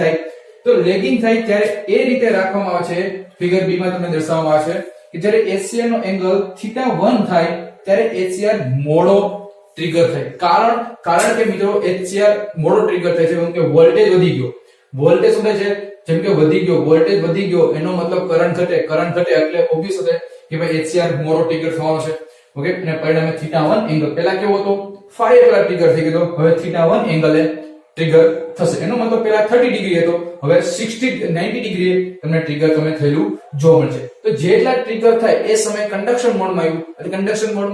થાય ત્યારે એ રીતે રાખવામાં આવે છે. ફિગર B માં તમને દર્શાવવામાં આવે છે કે જ્યારે HCR નો એંગલ θ1 થાય ત્યારે HCR મોડો ટ્રિગર થાય. કારણ કે મિત્રો HCR મોડો ટ્રિગર થાય છે કેમ કે વોલ્ટેજ વધી ગયો. વોલ્ટેજ શું થાય છે? જેમ કે વોલ્ટેજ વધી ગયો એનો મતલબ કરંટ ઘટે એટલે ઓબ્વિયસ છે કે ભાઈ HCR મોડો ટ્રિગર થવાનો છે ઓકે. અને પરિણામે θ1 એંગલ પહેલા કેવો હતો? ફાઈ એકલા ટ્રિગર થઈ ગયો, હવે θ1 એંગલે ટ્રિગર થશે. એનો મતલબ પહેલા 30 ડિગ્રી હતો હવે 90 ડિગ્રી તમને ટ્રિગર થયેલું જોવા મળશે. તો જેટલા ટ્રિગર થાય એ સમય કન્ડક્શન મોડમાં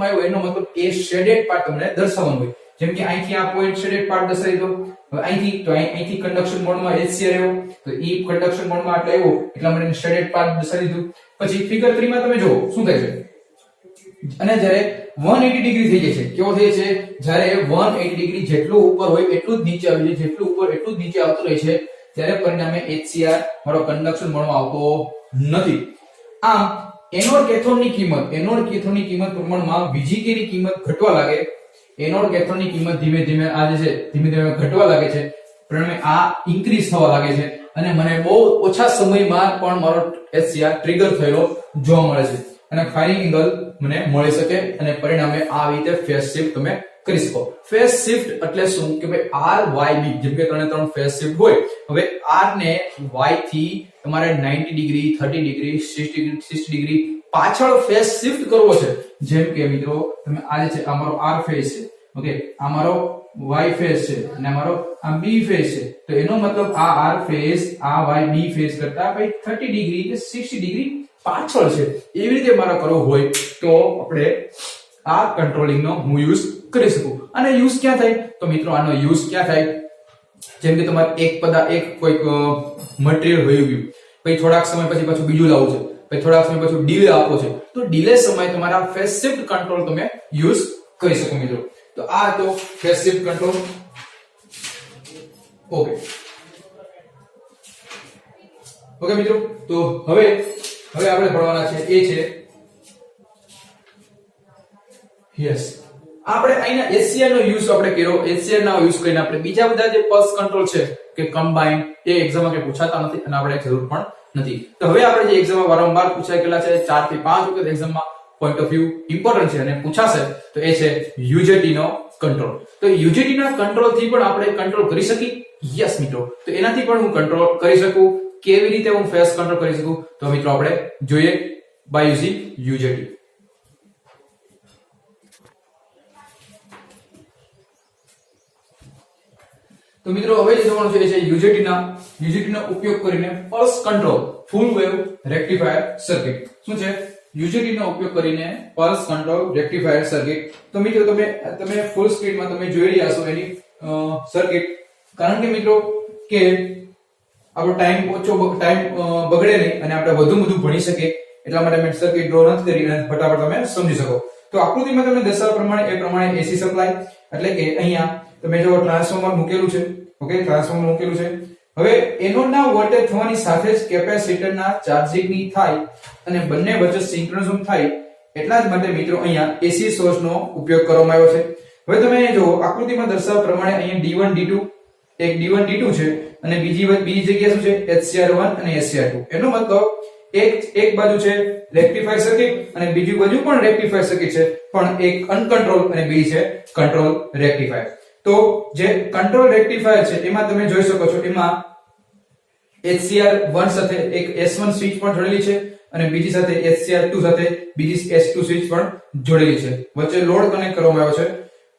આવ્યું એનો મતલબ એ શેડેડ પાર્ટ તમને દર્શાવવાનું હોય. જેમ કે અહીંથી આ પોઈન્ટ શેડેડ પાર્ટ દર્શાવી દો. હવે અહીંથી કન્ડક્શન મોડમાં HCR આવ્યો તો એ કન્ડક્શન મોડમાં એટલે આવ્યો એટલા માટે શેડેડ પાર્ટ દર્શાવી દીધું. પછી ફિગર 3 માં તમે જુઓ શું થાય છે અને જ્યારે 180 ડિગ્રી થઈ જાય છે કેવો થઈ છે? જ્યારે 180 ડિગ્રી જેટલું ઉપર હોય એટલું જ નીચે આવી જાય, જેટલું ઉપર એટલું જ નીચે આવતું રહે છે ત્યારે પરિણામે HCR મારો કન્ડક્શન મોડમાં આવતો નથી. આમ એનોડ કેથોડની કિંમત પ્રમાણમાં VGK ની કિંમત ઘટવા લાગે. એનોડ કેથોડની કિંમત ધીમે ધીમે ઘટવા લાગે છે. પરિણામે આ ઇન્ક્રીઝ થવા લાગે છે અને મને બહુ ઓછા સમયમાં પણ મારો HCR ટ્રિગર થયેલો જોવા મળે છે અને ફાયરિંગ એંગલ મને મળી શકે અને પરિણામે આ રીતે ફેઝ શિફ્ટ તમે કરી શકો. ફેઝ શિફ્ટ એટલે શું કે ભાઈ RYB જેમ કે 3 ફેઝ શિફ્ટ હોય. હવે R ને Y થી તમારે 90 ડિગ્રી 30 ડિગ્રી 60 ડિગ્રી પાછળ ફેઝ શિફ્ટ કરવો છે. જેમ કે મિત્રો તમે આ જે છે આ મારો R ફેઝ છે ઓકે, આ મારો Y ફેઝ છે અને મારો આ B ફેઝ છે. તો એનો મતલબ આ R ફેઝ આ YB ફેઝ કરતા ભાઈ 30 ડિગ્રી કે 60 ડિગ્રી પાછળ છે. એવી રીતે મારે કરવો હોય તો આપણે આ કંટ્રોલિંગ નો હું યુઝ કરી શકું. અને યુઝ ક્યાં થાય? તો મિત્રો આનો યુઝ ક્યાં થાય? જેમ કે તમારે એક કોઈક મટીરીયલ વહી ગયું, પછી થોડાક સમય પછી પાછું બીજું લાવવું છે, પછી થોડાક સમય પછી ડીલે આપવો છે, તો ડીલે સમય તમારા ફેઝ શિફ્ટ કંટ્રોલ તમે યુઝ કરી શકો મિત્રો. તો આ તો ફેઝ શિફ્ટ કંટ્રોલ ઓકે મિત્રો. તો હવે આપણે ભણવાના છે એ છે આપણે અહીંના HCR નો યુઝ આપણે કર્યો. HCR નો યુઝ કરીને આપણે બીજા બધા જે પલ્સ કંટ્રોલ છે કે કમ્બાઈન એ એક્ઝામમાં કે પૂછાતા નથી અને આપણે જરૂર પણ નથી. તો હવે આપણે જે એક્ઝામમાં વારંવાર પૂછાઈ ગયેલા છે 4 થી 5 વખત એક્ઝામમાં પોઈન્ટ ઓફ વ્યૂ ઇમ્પોર્ટન્ટ છે અને પૂછાશે તો એ છે યુજેટી નો કંટ્રોલ. તો યુજેટી ના કંટ્રોલ થી પણ આપણે કંટ્રોલ કરી શકીએ. યસ મિત્રો, તો એનાથી પણ હું કંટ્રોલ કરી શકું. કેવી રીતે હું ફેસ કંટ્રોલ કરી શકું તો મિત્રો આપણે જોઈએ બાય યુઝિંગ યુજેટી. તો મિત્રો હવે જે જોવાનું છે એ છે યુજેટી નો ઉપયોગ કરીને પલ્સ કંટ્રોલ ફૂલ વેવ રેક્ટિફાયર સર્કિટ. શું છે? યુજેટી નો ઉપયોગ કરીને પલ્સ કંટ્રોલ રેક્ટિફાયર સર્કિટ. તો મિત્રો તમે ફૂલ સ્ક્રીનમાં તમે જોઈ રહ્યા છો એની સર્કિટ. કારણ કે મિત્રો કે આપણો ટાઈમ બગડે નહીં અને આપણે વધુ ભણી શકીએ એટલા માટે મેં સર્કિટ ડ્રો નથી કરી અને ફટાફટ તમે સમજી શકો. તો આકૃતિમાં તમને દર્શાવ્યા પ્રમાણે એસી સપ્લાય એટલે કે અહીંયા તમે જો ટ્રાન્સફોર્મર મૂકેલું છે. ઓકે, ટ્રાન્સફોર્મર મૂકેલું છે. હવે એનોડના વોલ્ટેજ થવાની સાથે જ કેપેસિટરના ચાર્જિંગની થાય અને બંને વચ્ચે સિંક્રોનિઝમ થાય એટલા જ માટે મિત્રો અહીંયા એસી સોર્સનો ઉપયોગ કરવામાં આવ્યો છે. હવે તમે અહીંયા જો આકૃતિમાં દર્શાવ્યા પ્રમાણે અહીંયા D1 D2 એક D1 D2 છે અને બીજી જગ્યાએ શું છે HCR1 અને HCR2. એનો મતલબ એક બાજુ છે રેક્ટિફાયર સર્કિટ અને બીજી બાજુ પણ રેક્ટિફાયર સર્કિટ છે, પણ એક અનકન્ટ્રોલ અને બીજી છે કંટ્રોલ રેક્ટિફાયર. તો જે કંટ્રોલ રેક્ટિફાયર છે એમાં તમે જોઈ શકો છો એમાં HCR1 સાથે એક S1 સ્વિચ પણ જોડેલી છે અને બીજી સાથે HCR2 સાથે બીજી S2 સ્વિચ પણ જોડેલી છે. વચ્ચે લોડ કનેક્ટ કરવામાં આવ્યો છે.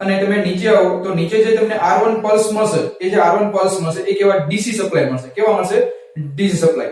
અને તમે નીચે આવો તો નીચે જે તમને R1 પલ્સ મળશે એ જે R1 પલ્સ મળશે એ કેવા DC સપ્લાય મળશે. કેવા મળશે? DC supply.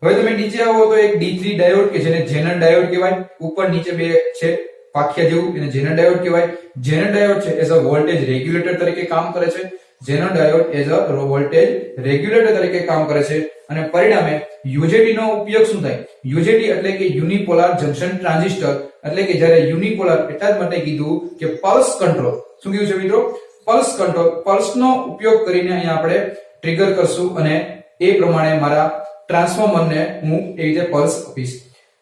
હવે તમે નીચે આવો તો એક D3 ડાયોડ કે જેને ઝેનર ડાયોડ કહેવાય, ઉપર નીચે બે છે પાખિયા જેવું, એને ઝેનર ડાયોડ કહેવાય. ઝેનર ડાયોડ છે એઝ અ વોલ્ટેજ રેગ્યુલેટર તરીકે કામ કરે છે. Zener diode as a voltage regulator તરીકે કામ કરે છે અને પરિણામે યુજેટી નો ઉપયોગ શું થાય? યુજેટી એટલે કે યુનિપોલાર જંકશન ટ્રાન્ઝિસ્ટર, એટલે કે જ્યારે યુનિપોલાર એટલા જ માટે કીધું કે પલ્સ કંટ્રોલ. શું કીધું છે મિત્રો? Pulse control. પલ્સ નો ઉપયોગ કરીને અહીંયા આપણે ટ્રિગર કરશું અને એ પ્રમાણે મારા ટ્રાન્સફોર્મરને હું એ રીતે પલ્સ આપીશ.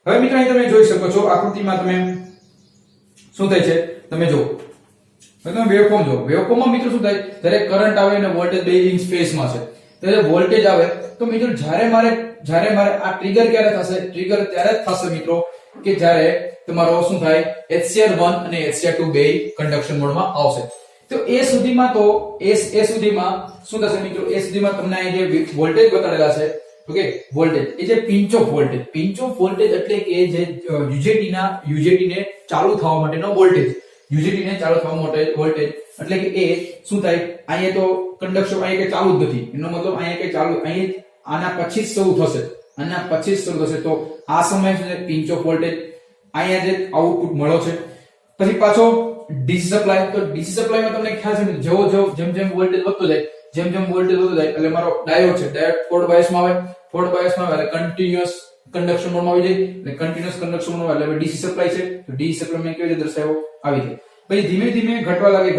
હવે મિત્રો અહીં તમે જોઈ શકો છો આકૃતિમાં તમે શું થાય છે તમે જો. હવે તમે વેવફોર્મ જો. વેવફોર્મમાં મિત્રો શું થાય? જ્યારે કરંટ આવે અને વોલ્ટેજ બે ઇન સ્પેસમાં છે. ત્યારે વોલ્ટેજ આવે તો મિત્રો જ્યારે મારે આ ટ્રિગર ક્યારે થશે? ટ્રિગર ત્યારે જ થશે મિત્રો કે જ્યારે તમારો શું થાય HCR1 અને HCR2 બે કન્ડક્શન મોડમાં આવશે. તો એ સુધીમાં શું થશે મિત્રો? એ સુધીમાં તમને અહીં જે વોલ્ટેજ બતાડેલા છે, ઓકે, વોલ્ટેજ એ જે પિંચ ઓફ વોલ્ટેજ એટલે કે જે યુજેટીને ચાલુ થવા માટેનો વોલ્ટેજ, યુજેટીને ચાલુ થવા માટે વોલ્ટેજ એટલે કે એ શું થાય? અહીંયા તો કન્ડક્શન અહીંયા કે ચાલુ જ નથી, એનો મતલબ અહીંયા કે ચાલુ, અહીંયા આના પછી જ શરૂ થશે, તો આ સમય છે પિંચ ઓફ વોલ્ટેજ. અહીંયા જે આઉટપુટ મળ્યો છે પછી પાછો ડીસી સપ્લાય. તો ડીસી સપ્લાયમાં તમને ખ્યાલ છે જેમ વોલ્ટેજ વધતો જાય એટલે મારો ડાયોડ છે, ડાયોડ ફોરવર્ડ બાયસમાં આવે એટલે કન્ટિન્યુઅસ કન્ડક્શન મોડમાં આવી જાય. એટલે કન્ટિન્યુઅસ કન્ડક્શન મોડમાં એટલે ડીસી સપ્લાય છે. તો ડીસી સપ્લાય મેં કેવી રીતે દર્શાવ્યો? આવી રીતે. પછી ધીમે ધીમે ઘટવા લાગે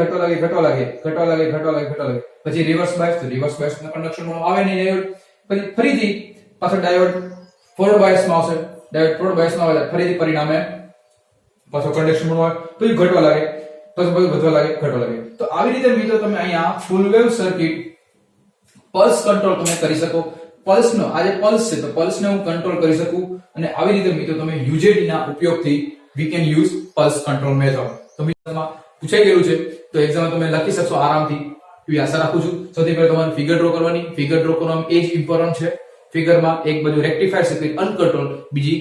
પછી રિવર્સ બાયસ. તો રિવર્સ બાયસ ના કન્ડક્શન મોડમાં આવે નહીં ડાયોડ. પછી ફરીથી પાછો ડાયોડ ફોરવર્ડ બાયસમાં આવશે. આવે ફરીથી પરિણામે પાછો કન્ડક્શન મોડમાં આવે પછી ઘટવા લાગે પછી વધવા લાગે. તો આવી રીતે મિત્રો તમે અહીંયા full wave circuit pulse control તમે કરી શકો. પલ્સનો આ જે પલ્સ છે તો પલ્સને હું કંટ્રોલ કરી શકું અને આવી રીતે મિત્રો તમે યુજેટી ના ઉપયોગથી we can use pulse control method. તો મિત્રો પૂછાઈ ગયેલું છે તો એક્ઝામમાં તમે લખી શકશો આરામથી એવી આશા રાખું છું. સૌથી પહેલા તમારે ફિગર ડ્રો કરવાની. ફિગર ડ્રો કરવાનું એ જ ઇમ્પોર્ટન્ટ છે. ફિગરમાં એક બાજુ રેક્ટિફાયર સર્કિટ અનકન્ટ્રોલ, બીજી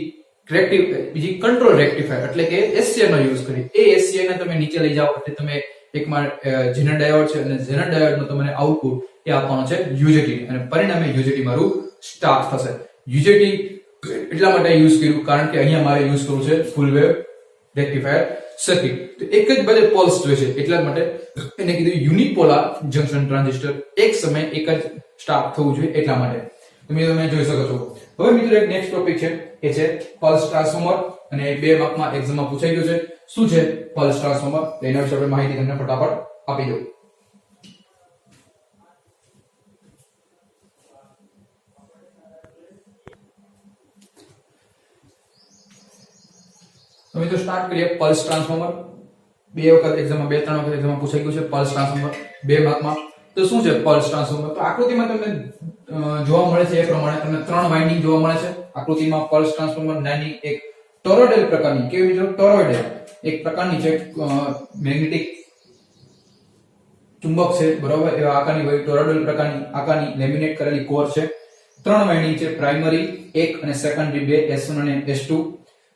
કંટ્રોલ રેક્ટિફાયર એટલે કે એસસીઆર નો યુઝ કરી. એ એસસીઆર ને તમે નીચે લઈ જાઓ એટલે તમે એકમાં ઝેનર ડાયોડ છે અને ઝેનર ડાયોડ નો તમને આઉટપુટ એ આપવાનો છે યુજેટી અને પરિણામે યુજેટી મારું સ્ટાર્ટ થશે. યુજેટી એટલા માટે યુઝ કર્યું કારણ કે અહીંયા મારે યુઝ કરવું છે ફૂલ વેવ રેક્ટિફાયર સર્કિટ. તો એક જ બાજુ પલ્સ જોઈએ છે એટલા માટે એને કીધું યુનિપોલાર જંકશન ટ્રાન્ઝિસ્ટર, એક સમય એક જ સ્ટાર્ટ થવું જોઈએ એટલા માટે. તમે જોઈ શકો છો. હવે મિત્રો એક નેક્સ્ટ ટોપિક છે એ છે પલ્સ ટ્રાન્સફોર્મર અને 2 માર્કમાં એક્ઝામમાં પૂછાઈ ગયું છે. શું છે પલ્સ ટ્રાન્સફોર્મર? એના વિશે આપણે માહિતી તમને ફટાફટ આપી દઉં. તો મિત્રો સ્ટાર્ટ કરીએ. પલ્સ ટ્રાન્સફોર્મર 2 વખત એક્ઝામમાં 2-3 વખત એક્ઝામમાં પૂછાઈ ગયું છે પલ્સ ટ્રાન્સફોર્મર 2 માર્કમાં. તો શું છે પલ્સ ટ્રાન્સફોર્મર? તો આકૃતિમાં તમને જોવા મળે છે એ પ્રમાણે તમને 3 વાઇન્ડિંગ જોવા મળે છે આકૃતિમાં. પલ્સ ટ્રાન્સફોર્મર નાની એક ટોરોઇડલ પ્રકારની, કેવી મિત્રો? ટોરોઇડલ એક પ્રકારની છે મેગ્નેટિક ચુંબક છે, બરોબર? એવા આકારની હોય, ટોરોઇડલ પ્રકારની આકારની લેમિનેટ કરેલી કોર છે. 3 વાઇન્ડિંગ છે, પ્રાઇમરી 1 અને સેકન્ડરી 2, S1 અને S2.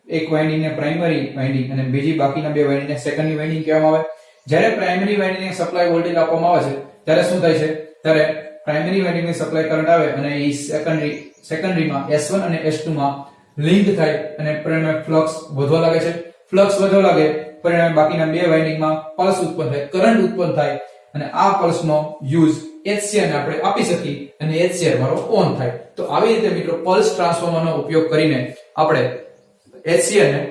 એક વાઇન્ડિંગ ને પ્રાઇમરી વાઇન્ડિંગ અને બીજી બાકીના 2 વાઇન્ડિંગ ને સેકન્ડરી વાઇન્ડિંગ કહેવામાં આવે. જ્યારે પ્રાઇમરી વાઇન્ડિંગ ને સપ્લાય વોલ્ટેજ આપવામાં આવે છે ત્યારે શું થાય છે? ત્યારે પ્રાઇમરી વાઇન્ડિંગ ને સપ્લાય કરંટ આવે અને એ સેકન્ડરીમાં S1 અને S2 માં લિંક થાય અને પરિણામે ફ્લક્સ વધવા લાગે છે. ફ્લક્સ વધવા લાગે પરિણામે બાકીના 2 વાઇન્ડિંગમાં પલ્સ ઉત્પન્ન થાય, કરંટ ઉત્પન્ન થાય અને આ પલ્સનો યુઝ HCR ને આપણે આપી શકીએ અને HCR મારો ઓન થાય. તો આવી રીતે મિત્રો પલ્સ ટ્રાન્સફોર્મરનો ઉપયોગ કરીને આપણે HCR ને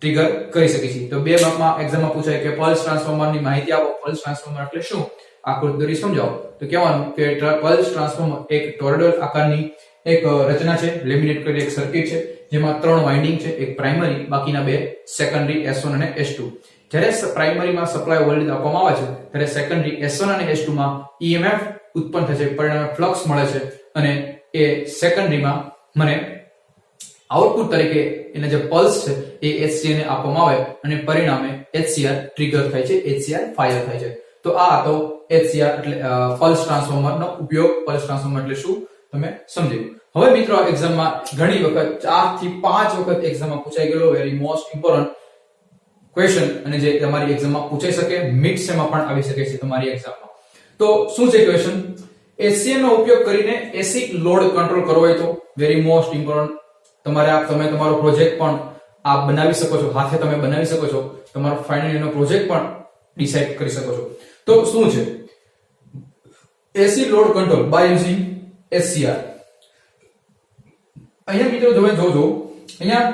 ટ્રિગર કરી શકીએ છીએ. તો 2 માર્કમાં એક્ઝામમાં પૂછાય કે પલ્સ ટ્રાન્સફોર્મરની માહિતી આપો. પલ્સ ટ્રાન્સફોર્મર એટલે શું? આકૃતિ દોરી સમજાવો. તો કહેવાનું કે પલ્સ ટ્રાન્સફોર્મર એક ટોરોઇડલ આકારની એક રચના છે, લેમિનેટ કરેલી એક સર્કિટ છે જેમાં 3 વાઇન્ડિંગ છે, એક પ્રાઇમરી, બાકીના 2 સેકન્ડરી S1 અને S2. જ્યારે પ્રાઇમરીમાં સપ્લાય વોલ્ટેજ આપવામાં આવે છે ત્યારે સેકન્ડરી S1 અને S2 માં EMF ઉત્પન્ન થાય છે, પરિણામે ફ્લક્સ મળે છે અને એ સેકન્ડરીમાં મને આઉટપુટ તરીકે એને જે પલ્સ છે એ HCR ને આપવામાં આવે અને પરિણામે HCR ટ્રિગર થાય છે, HCR ફાયર થાય છે. તો આ તો HCR એટલે પલ્સ ટ્રાન્સફોર્મરનો ઉપયોગ. પલ્સ ટ્રાન્સફોર્મર એટલે શું તમે સમજ્યું. હવે મિત્રો એક્ઝામમાં ઘણી વખત 4 થી 5 વખત એક્ઝામમાં પૂછાઈ ગયેલો વેરી મોસ્ટ ઇમ્પોર્ટન્ટ ક્વેશ્ચન અને જે તમારી એક્ઝામમાં પૂછાઈ શકે, મિડ સેમમાં પણ આવી શકે છે તમારી એક્ઝામમાં. તો શું છે ક્વેશ્ચન? HCR નો ઉપયોગ કરીને AC લોડ કંટ્રોલ કરવો હોય તો વેરી મોસ્ટ ઇમ્પોર્ટન્ટ. તમે તમારો પ્રોજેક્ટ પણ આ બનાવી શકો છો, હાથે તમે બનાવી શકો છો, તમારો ફાઇનલ યરનો પ્રોજેક્ટ પણ ડિસાઈડ કરી શકો છો. તો શું છે AC load control by using HCR? અહીંયા મિત્રો તમે જોજો, અહીંયા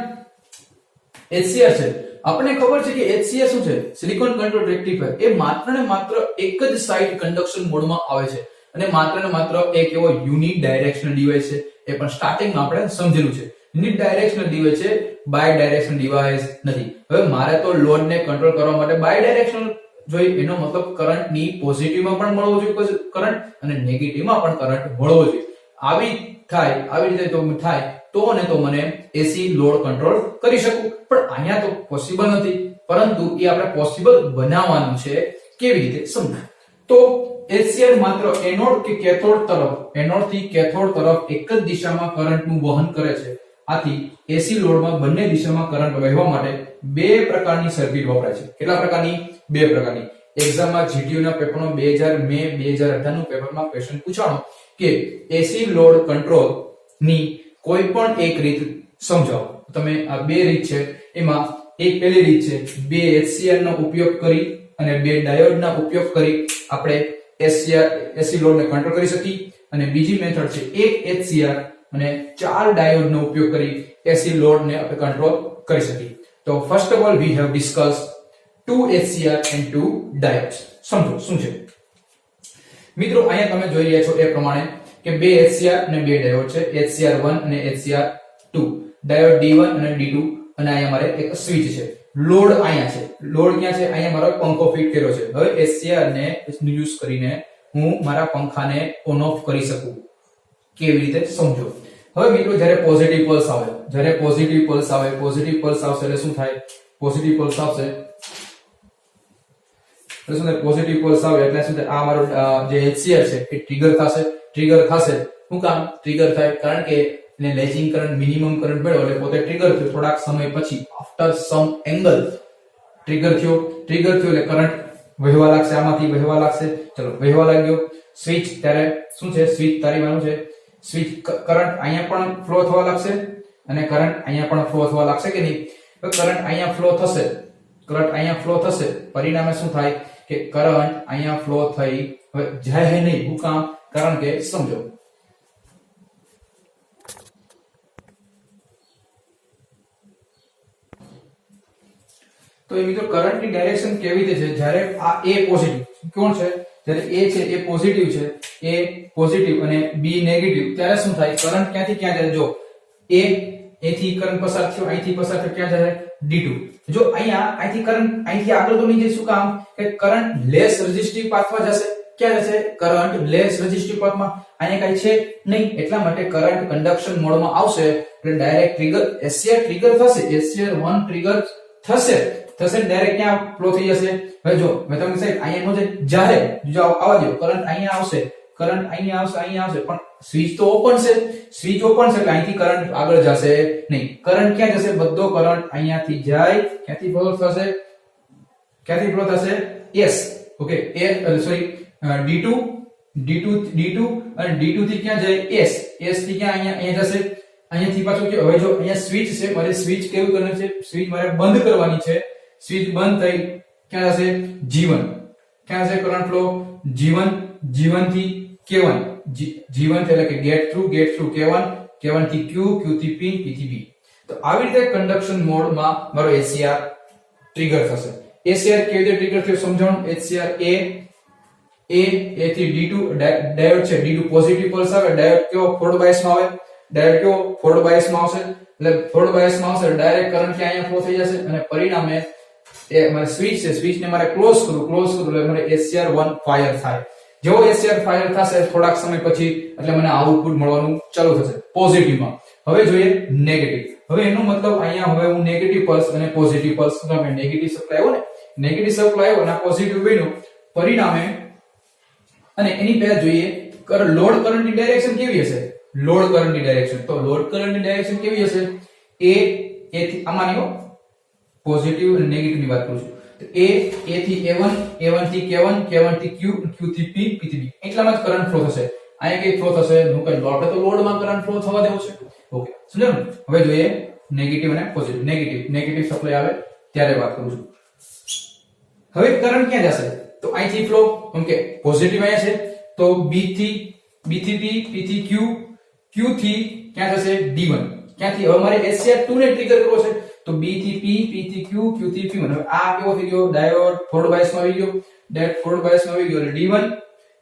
HCR છે. આપણને ખબર છે કે HCR શું છે? Silicon control rectifier. એ માત્ર ને માત્ર એક જ સાઇડ કન્ડક્શન મોડમાં આવે છે અને માત્ર ને માત્ર એક એવો યુનિ ડાયરેક્શનલ ડિવાઇસ છે. એ પણ સ્ટાર્ટિંગમાં આપણે સમજેલું છે. યુનિ ડાયરેક્શનલ ડિવાઇસ છે, બાય ડાયરેક્શનલ ડિવાઇસ નથી. હવે મારે તો લોડને કંટ્રોલ કરવા માટે બાય ડાયરેક્શનલ જોઈએ. એનો મતલબ કરંટની પોઝિટિવમાં પણ મળવો જોઈએ કરંટ અને નેગેટિવમાં પણ કરંટ મળવો જોઈએ. આવી રીતે તો થાય તો મને AC લોડ કંટ્રોલ કરી શકું. પણ અહીંયા તો પોસિબલ નથી, પરંતુ એ આપણે પોસિબલ બનાવવાનું છે. કેવી રીતે સમજો. તો HCR માત્ર એનોડ કે કેથોડ તરફ, એનોડ થી કેથોડ તરફ એક જ દિશામાં કરંટનું વહન કરે છે. આથી AC લોડમાં બંને દિશામાં કરંટ વહેવા માટે 2 પ્રકારની સર્કિટ વપરાય છે. કેટલા પ્રકારની? 2 પ્રકારની. એક્ઝામમાં GTU ના પેપરમાં મે 2018 નું પેપરમાં ક્વેશ્ચન પૂછાણો કે AC લોડ કંટ્રોલ ની કોઈ પણ એક રીત સમજાવો. તમે આ 2 રીત છે, એમાં એક પહેલી રીત છે 2 HCR નો ઉપયોગ કરી અને 2 ડાયોડ ના ઉપયોગ કરી આપણે AC લોડ ને કંટ્રોલ કરી શકીએ. અને બીજી મેથડ છે 1 HCR અને 4 ડાયોડ નો ઉપયોગ કરી AC લોડ ને આપણે કંટ્રોલ કરી શકીએ. તો first of all we have discussed 2 HCR and 2 diodes. સમજો શું છે મિત્રો. અહીંયા તમે જોઈ રહ્યા છો એ પ્રમાણે કે 2 HCR અને 2 ડાયોડ છે, HCR1 અને HCR2, ડાયોડ D1 અને D2 અને અહીંયા મારે એક સ્વિચ છે. લોડ અહીંયા છે. લોડ ક્યાં છે? અહીંયા મારો પંખો ફિટ કર્યો છે. હવે HCR ને યુઝ કરીને હું મારા પંખાને ઓન ઓફ કરી શકું. કેવી રીતે સમજો. હવે મિત્રો જ્યારે પોઝિટિવ પલ્સ આવે એટલે શું થાય? પોઝિટિવ પલ્સ આવશે પોઝિટિવ પલ્સ આવે એટલે શું થાય? આ મારો જે HCR છે એ ટ્રિગર થશે. શું કામ ટ્રિગર થાય? કારણ કે એને લેચિંગ કરંટ, મિનિમમ કરંટ મળ્યો એટલે પોતે ટ્રિગર થયો. થોડાક સમય પછી આફ્ટર સમ એંગલ ટ્રિગર થયો એટલે કરંટ વહેવા લાગશે, આમાંથી વહેવા લાગશે. ચલો વહેવા લાગ્યો. સ્વિચ, ત્યારે શું છે? સ્વિચ તારીવાનું છે. સ્વિચ કરંટ અહીંયા પણ ફ્લો થવા લાગશે અને કરંટ અહીંયા પણ ફ્લો થવા લાગશે કે નહીં? તો કરંટ અહીંયા ફ્લો થશે, પરિણામે શું થાય કે કરંટ અહીંયા ફ્લો થઈ હવે જાય નહીં. શું કામ? કારણ કે સમજો તો એ મિત્રો કરંટની ડાયરેક્શન કેવી રીતે છે? જ્યારે આ A પોઝિટિવ, કોણ છે? જ્યારે A છે એ પોઝિટિવ છે, A પોઝિટિવ અને B નેગેટિવ, ત્યારે શું થાય? કરંટ ક્યાંથી ક્યાં જાય? જો A અહીંથી કરંટ પસાર થયો, અહીંથી પસાર થયો, ક્યાં જાય? D2. જો અહીંથી કરંટ અહીંથી આગળ તો નહીં જાય. શું કામ? કે કરંટ લેસ રેઝિસ્ટિવ પાથમાં જશે. ક્યાં જશે? કરંટ લેસ રેઝિસ્ટિવ પાથમાં. અહીંયા કઈ છે નહીં, એટલા માટે કરંટ કન્ડક્શન મોડમાં આવશે એટલે ડાયરેક્ટ ટ્રિગર એસીઆર ટ્રિગર થશે. એસીઆર 1 ટ્રિગર થશે ડાયરેક્ટ ક્યાં ફ્લો થઈ જશે? હવે જો મેં તમને સાહેબ અહીંયા નો જ્યારે જો આવવા દો, કરંટ અહીંયા આવશે, કરંટ અહીંયા આવશે પણ સ્વિચ તો ઓપન છે, સ્વિચ ઓપન છે એટલે અહીંથી કરંટ આગળ જશે નહીં. કરંટ ક્યાં જશે? બધો કરંટ અહીંયાથી જાય, ક્યાંથી ફ્લો થશે? S. ઓકે, સોરી D2 અને D2 થી ક્યાં જાય? S થી ક્યાં? અહીંયા જશે. અહીંયાથી પાછું હવે જો અહીંયા સ્વિચ છે, મારે સ્વિચ કેવું કરવાનું છે? સ્વિચ મારે બંધ કરવાની છે. સ્વિચ બંધ થઈ ક્યાં જશે? G1. ક્યાં જશે કરંટ ફ્લો? G1 થી K1, G1 એટલે કે ગેટ થ્રુ K1, K1 થી Q થી P થી B. તો આવી રીતે કન્ડક્શન મોડમાં મારો એસીઆર ટ્રિગર થશે. એસીઆર કેવી રીતે ટ્રિગર થયું સમજાવું. એસીઆર A થી D2 ડાયોડ છે, D2 પોઝિટિવ પલ્સ આવે, ડાયોડ કેવો ફોરવર્ડ બાયસ માં આવે, ડાયોડ કેવો ફોરવર્ડ બાયસ માં આવશે, એટલે ફોરવર્ડ બાયસ માં આવશે ડાયરેક્ટ કરંટ કે અહીંયા ફ્લો થઈ જશે અને પરિણામે એ મારે સ્વિચ છે, સ્વિચ ને મારે ક્લોઝ કરું એટલે મારે એસીઆર 1 ફાયર થાય. જેવો એસીઆર ફાયર થશે થોડાક સમય પછી એટલે મને આઉટપુટ મળવાનું ચાલુ થશે પોઝિટિવ માં. હવે જોઈએ નેગેટિવ. હવે એનો મતલબ અહીંયા હવે હું નેગેટિવ પલ્સ અને પોઝિટિવ પલ્સ મેં નેગેટિવ સપ્લાય આવ્યો ને, નેગેટિવ સપ્લાય આવ્યો અને પોઝિટિવ બન્યું પરિણામે. અને એની પહેલા જોઈએ લોડ કરંટની ડાયરેક્શન કેવી હશે? લોડ કરંટની ડાયરેક્શન, તો લોડ કરંટની ડાયરેક્શન કેવી હશે? A થી આમાંની પોઝિટિવ અને નેગેટિવ ની વાત કરું છું. તો A થી A1 થી K1 થી Q થી P થી B એટલામાં જ કરંટ ફ્લો થશે. અહીંયા કઈ ફ્લો થશે? નું કઈ લોડ તો લોડમાં કરંટ ફ્લો થવા દેવો છે. ઓકે, સમજાયું ને? હવે જોઈએ નેગેટિવ અને પોઝિટિવ. નેગેટિવ સપ્લાય આવે ત્યારે વાત કરું છું. હવે કરંટ ક્યાં જશે? તો અહીંથી ફ્લો, કેમ કે પોઝિટિવ અહીંયા છે તો B થી P થી Q થી ક્યાં જશે? D1. ક્યાંથી? હવે મારે SCR2 ને ટ્રિગર કરવો છે તો B થી P થી Q થી P. હવે આ કેવો થઈ ગયો? ડાયોડ ફોરવર્ડ બાયસ માં આવી ગયો, ડાયોડ ફોરવર્ડ બાયસ માં આવી ગયો એટલે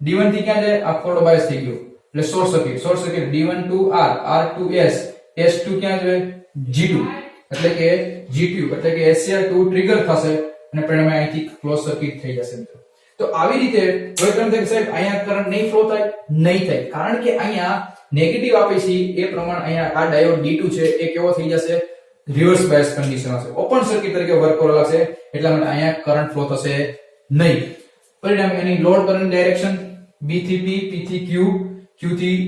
D1 થી ક્યાં જાય? આ ફોરવર્ડ બાયસ થઈ ગયો એટલે short circuit D1 to R to S, S2 ક્યાં જાય? G2 એટલે કે SCR2 ટ્રિગર થશે અને પરિણામે અહીંથી ક્લોઝ સર્કિટ થઈ જશે. તો આવી રીતે હવે તમે કહો સાહેબ અહીંયા કરંટ નહીં ફ્લો થાય? નહીં થાય, કારણ કે અહીંયા નેગેટિવ આપે છે એ પ્રમાણે અહીંયા આ ડાયોડ D2 છે એ કેવો થઈ જશે? રિવર્સ બાયસ કન્ડિશન હશે, ઓપન સર્કિટ તરીકે વર્ક કરવા લાગશે, એટલા માટે અહીંયા કરંટ ફ્લો થશે નહીં. પરિણામે એની લોડ કરંટ ડાયરેક્શન B થી P થી Q થી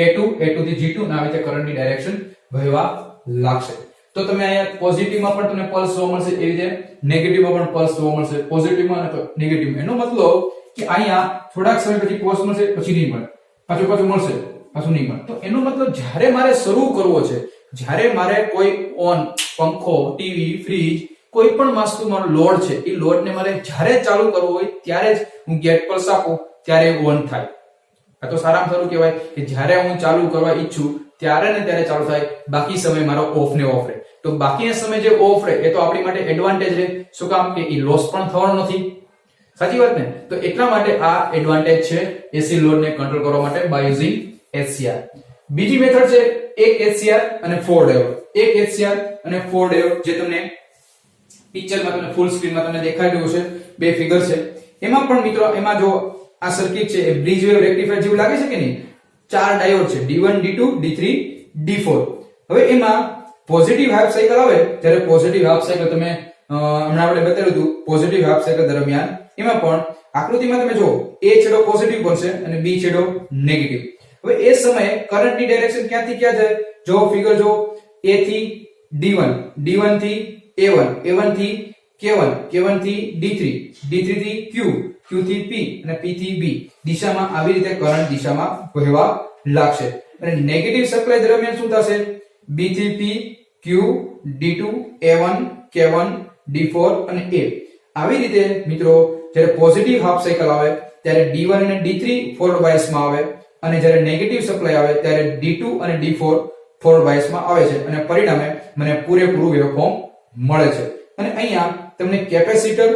A2 થી G2 અને આવી રીતે કરંટની ડાયરેક્શન વહેવા લાગશે. તો તમે અહીંયા પોઝિટિવમાં પણ તમને પલ્સ જોવા મળશે, એવી રીતે નેગેટિવમાં પણ પલ્સ જોવા મળશે, પોઝિટિવમાં અને નેગેટિવમાં. એનો મતલબ કે અહીંયા થોડાક સમય પછી પલ્સ મળશે, પછી નહીં મળે, પાછું મળશે, પાછું નહીં મળે. તો એનો મતલબ જ્યારે મારે શરૂ કરવો છે, જ્યારે મારે કોઈ ઓન પંખો, ટીવી, ફ્રીજ, કોઈ પણ વસ્તુ મારો લોડ છે એ લોડને મારે જ્યારે ચાલુ કરવો હોય ત્યારે જ હું ગેટ પલ્સ આપું ત્યારે ઓન થાય. આ તો સારામાં સારું કહેવાય કે જ્યારે હું ચાલુ કરવા ઈચ્છું ત્યારે ને ત્યારે ચાલુ થાય, બાકી સમય મારો ઓફ ને ઓફ રહે. તો બાકીનો સમય જે ઓફ રહે એ તો આપણી માટે એડવાન્ટેજ રહે. શું કામ? કે એ લોસ પણ થવાનો નથી. સાચી વાત ને? તો એટલા માટે આ એડવાન્ટેજ છે એસી લોડ ને કંટ્રોલ કરવા માટે બાય યુઝિંગ SCR. બીજી મેથડ છે એક SCR અને 4 ડાયોડ. એક SCR અને 4 ડાયોડ જે તમને પિક્ચરમાં તમને ફૂલ સ્ક્રીનમાં તમને દેખાઈ રહ્યું છે, બે ફિગર છે. એમાં પણ મિત્રો એમાં જો આ સર્કિટ છે એ બ્રિજ વેવ રેક્ટિફાયર જેવું લાગે છે કે નહીં? 4 ડાયોડ છે D1 D2 D3 D4. હવે એમાં પોઝિટિવ હાફ સાયકલ આવે ત્યારે પોઝિટિવ હાફ સાયકલ તમે હમણાં આપણે બતાવ્યું હતું પોઝિટિવ હાફ સાયકલ દરમિયાન એમાં પણ આકૃતિમાં તમે જો A છેડો પોઝિટિવ બનશે અને B છેડો નેગેટિવ. હવે એ સમયે કરંટની ડાયરેક્શન ક્યાંથી ક્યાં જાય? જો ફિગર જો A થી D1, D1 થી A1, A1 થી K1, K1 થી D3, D3 થી Q, Q થી P અને P થી B દિશામાં આવી રીતે કરંટ દિશામાં વહેવા લાગશે. અને નેગેટિવ સપ્લાય દરમિયાન શું થશે? B થી P, Q, D2, A1, K1, D4 અને A. આવી રીતે મિત્રો જ્યારે પોઝિટિવ હાફ સાયકલ આવે ત્યારે D1 અને D3 ફોરવર્ડ બાયસ માં આવે અને જ્યારે નેગેટિવ સપ્લાય આવે ત્યારે D2 અને D4 ફોરવર્ડ બાયસ માં આવે છે અને પરિણામે મને પૂરેપૂરું વેવફોર્મ મળે છે. અને અહીંયા તમને કેપેસિટર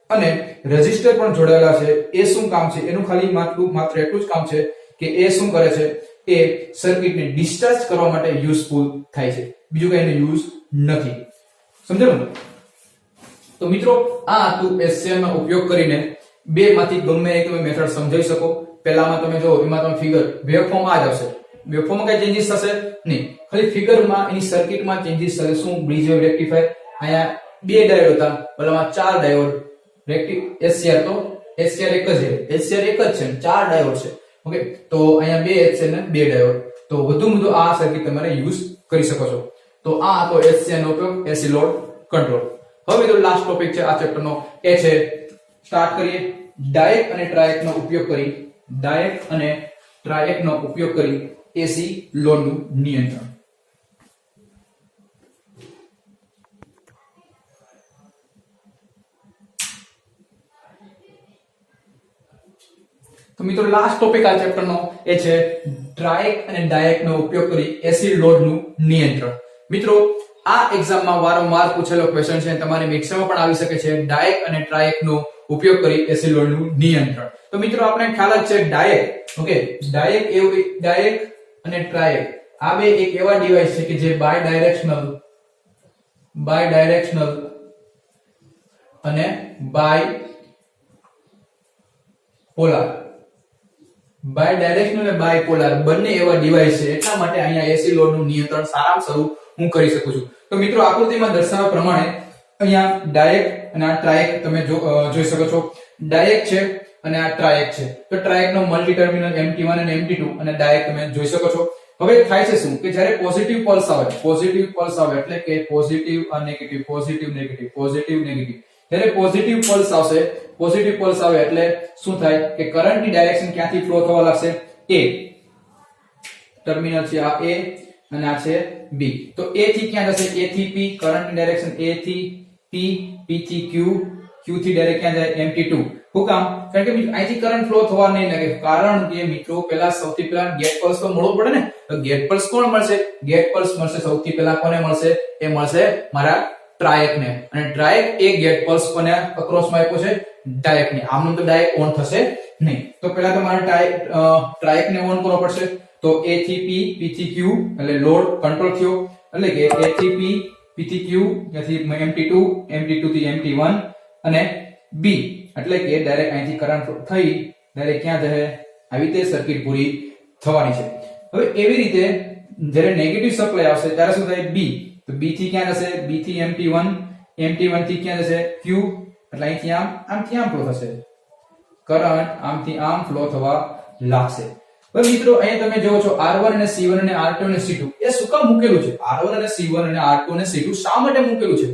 અને રેઝિસ્ટર પણ જોડાયેલા છે. એ શું કામ છે? એનું ખાલી માત્ર એટલું જ કામ છે કે એ શું કરે છે? એ સર્કિટને ડિસ્ચાર્જ કરવા માટે યુઝફુલ થાય છે, બીજું કઈ એનો યુઝ નથી. સમજાયું? તો મિત્રો આ હતું SCR નો ઉપયોગ કરીને બેમાંથી ગમે એક તમે મેથડ સમજાવી શકો. પહેલામાં તમે જો એમાં તમે ફિગર વેવફોર્મ આ જ આવશે. વેવફોર્મમાં કઈ ચેન્જીસ થશે નહીં, ખાલી ફિગરમાં એની સર્કિટમાં ચેન્જીસ થશે. શું? Bridge wave rectifier. અહીંયા બે ડાયોડ હતા, પેલામાં ચાર ડાયોડ. SCR તો SCR એક જ છે, SCR એક જ છે, ચાર ડાયોડ છે. ઓકે, તો અહીંયા બે SCR ને બે ડાયોડ. તો વધુ આ સર્કિટ તમારે યુઝ કરી શકો છો. તો આ તો SCR નો ઉપયોગ, AC લોડ કંટ્રોલ. હવે મિત્રો લાસ્ટ ટોપિક છે આ ચેપ્ટર નો, એ છે સ્ટાર્ટ કરીએ ડાયેક અને ટ્રાયેક નો ઉપયોગ કરી, ડાયેક અને ટ્રાયેક નો ઉપયોગ કરી AC લોડ નું નિયંત્રણ. તો મિત્રો લાસ્ટ ટોપિક આ ચેપ્ટર નો એ છે ટ્રાયેક અને ડાયેક નો ઉપયોગ કરી AC લોડ નું નિયંત્રણ. મિત્રો આ એક્ઝામમાં વારંવાર પૂછેલો ક્વેશ્ચન છે, તમારી એક્ઝામમાં પણ આવી શકે છે. ડાયેક અને ટ્રાયેક નો ઉપયોગ કરી AC લોડ નું નિયંત્રણ. તો મિત્રો આપણે ખ્યાલ જ છે ડાયેક. ઓકે, ડાયેક અને ટ્રાયેક આ બે એક એવા ડિવાઇસ છે કે જે બાય ડાયરેક્શનલ અને બાય પોલાર બંને એવા ડિવાઇસ છે. એટલા માટે અહીંયા AC લોડ નું નિયંત્રણ સારામાં સારું હું કરી શકું છું. તો મિત્રો આકૃતિમાં દર્શાવ્યા પ્રમાણે અહીંયા ડાયેક અને આ ટ્રાયેક તમે જોઈ શકો છો. ડાયેક છે અને આ ટ્રાયેક છે. તો ટ્રાયેક નો મલ્ટી ટર્મિનલ MT1 અને MT2 અને ડાયેક તમે જોઈ શકો છો. હવે થાય છે શું કે જ્યારે પોઝિટિવ પલ્સ આવે એટલે કે પોઝિટિવ અને negative, positive negative, positive negative. જ્યારે પોઝિટિવ પલ્સ આવે એટલે શું થાય કે કરંટની ડાયરેક્શન ક્યાંથી ફ્લો થવા લાગશે? A ટર્મિનલ છે, આ A અને આ છે B. તો A થી ક્યાં જશે? A થી P. કરંટની ડાયરેક્શન A થી P, P થી Q, Q થી ડાયરેક્ટ ક્યાં જાય? MT2. શું કામ? કારણ કે અહીંથી કરંટ ફ્લો થવા નહીં લાગે. કારણ કે મિત્રો સૌથી પહેલા ગેટ પલ્સ તો મળવો પડે ને. તો ગેટ પલ્સ કોણ મળશે? ગેટ પલ્સ મળશે સૌથી પહેલા કોને મળશે? એ મળશે મારા ટ્રાયેક ને. અને ટ્રાયેક એ ગેટ પલ્સ કોને અક્રોસ માં આપ્યો છે? ડાયેક ને. આમ તો ડાયેક ઓન થશે નહીં. તો પહેલા તમારે ટ્રાયેક ને ઓન કરવો પડશે. તો A થી P, P થી Q એટલે લોડ કંટ્રોલ થયો. એટલે કે A થી P, P થી Q, ત્યાંથી MT2, MT2 થી MT1 અને B એટલે કે ડાયરેક્ટ અહીંથી કરંટ થઈ ડાયરેક્ટ ક્યાં જશે? આવી રીતે સર્કિટ પૂરી થવાની છે. હવે એવી રીતે જ્યારે નેગેટિવ સપ્લાય આવશે ત્યારે શું થાય? B. તો B થી ક્યાં જશે? B થી MT1, MT1 થી ક્યાં જશે? Q. એટલે અહીંથી આમથી આમ ફ્લો થશે. કરંટ આમથી આમ ફ્લો થવા લાગશે. હવે મિત્રો અહીંયા તમે જોવો છો R1 અને C1 અને R2 અને C2 એ શું કામ મૂકેલું છે? R1 અને C1 અને R2 અને C2 શા માટે મૂકેલું છે?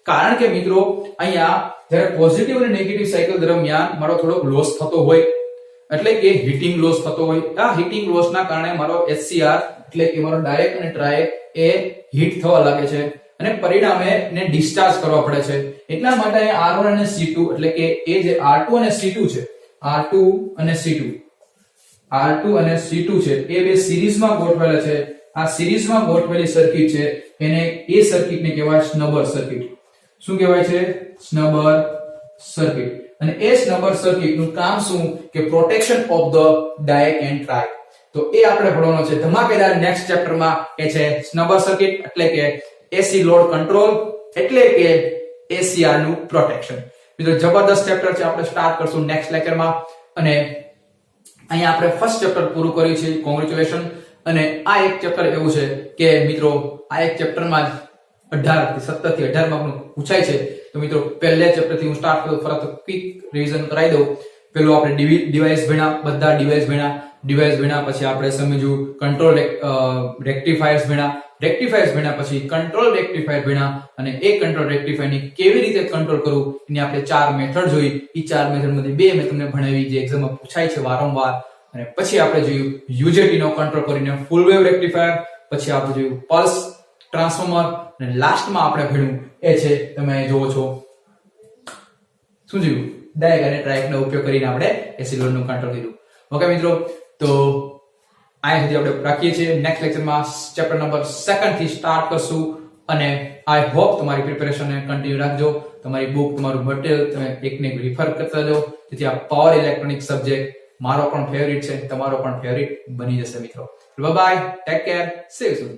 કારણ કે મિત્રો અહીંયા જ્યારે પોઝિટિવ અને નેગેટિવ સાયકલ દરમિયાન મારો થોડો લોસ થતો હોય, એટલે કે હીટિંગ લોસ થતો હોય. આ હીટિંગ લોસના કારણે મારો SCR એટલે કે મારો ડાયેક અને ટ્રાયેક એ હીટ થવા લાગે છે અને પરિણામે એને ડિસ્ચાર્જ કરવા પડે છે. એટલા માટે R1 અને C2 એટલે કે એ જે R2 અને C2 છે, R2 અને C2 છે એ બે સિરીઝમાં ગોઠવેલા છે. આ સિરીઝમાં ગોઠવેલી સર્કિટ છે એને એ સર્કિટને કહેવાય સ્નબર સર્કિટ. શું કહેવાય છે? સ્નબર સર્કિટ. અને એ સ્નબર સર્કિટ નું કામ શું કે પ્રોટેક્શન ઓફ ધ ડાયેક એન્ડ ટ્રાયેક. તો એ આપણે ભણવાનો છે ધમાકેદાર નેક્સ્ટ ચેપ્ટરમાં. એ છે સ્નબર સર્કિટ એટલે કે AC લોડ કંટ્રોલ એટલે કે ACR નું પ્રોટેક્શન. મિત્રો જબરદસ્ત ચેપ્ટર છે, આપણે સ્ટાર્ટ કરશું નેક્સ્ટ લેક્ચરમાં. અને અહીંયા આપણે ફર્સ્ટ ચેપ્ટર પૂરું કર્યું છે. કોંગ્રેચ્યુલેશન. અને આ એક ચેપ્ટર એવું છે કે મિત્રો આ એક ચેપ્ટરમાં જ 17 થી 18 માર્કનું પૂછાય છે. તો મિત્રો પહેલા ચેપ્ટર થી હું સ્ટાર્ટ કરું, ફરત ક્વિક રિવિઝન કરાવી દઉં. પેલું આપણે ડિવાઇસ ભણ્યા, બધા ડિવાઇસ ભણ્યા પછી આપણે સમજ્યું કંટ્રોલ રેક્ટિફાયર્સ ભણ્યા પછી કંટ્રોલ રેક્ટિફાયર ભણ્યા. અને એ કંટ્રોલ રેક્ટિફાયર ની કેવી રીતે કંટ્રોલ કરવું એની આપણે 4 મેથડ જોઈ. એ 4 મેથડ માંથી 2 મેં તમને ભણાવી જે એક્ઝામમાં પૂછાય છે વારંવાર. અને પછી આપણે જોયું UJT નો કંટ્રોલ કરીને ફૂલ વેવ રેક્ટિફાયર. પછી આપણે જોયું પલ્સ ટ્રાન્સફોર્મર. અને લાસ્ટમાં આપણે ભણ્યું એ છે તમે જોવો છો શું જોયું? ડાયેક અને ટ્રાયેક નો ઉપયોગ કરીને આપણે AC લોડ નું કંટ્રોલ કર્યું. ઓકે મિત્રો, તો અહીંયા સુધી આપણે રાખીએ છીએ. નેક્સ્ટ લેક્ચરમાં ચેપ્ટર નંબર 2 થી સ્ટાર્ટ કરશું. અને આઈ હોપ તમારી પ્રિપેરેશન કન્ટિન્યુ રાખજો. તમારી બુક, તમારું મટીરીયલ તમે એકને એક રિફર કરતા જાઓ, જેથી આ પાવર ઇલેક્ટ્રોનિક સબ્જેક્ટ મારો પણ ફેવરિટ છે, તમારો પણ ફેવરિટ બની જશે મિત્રો. Bye bye, take care, C you soon.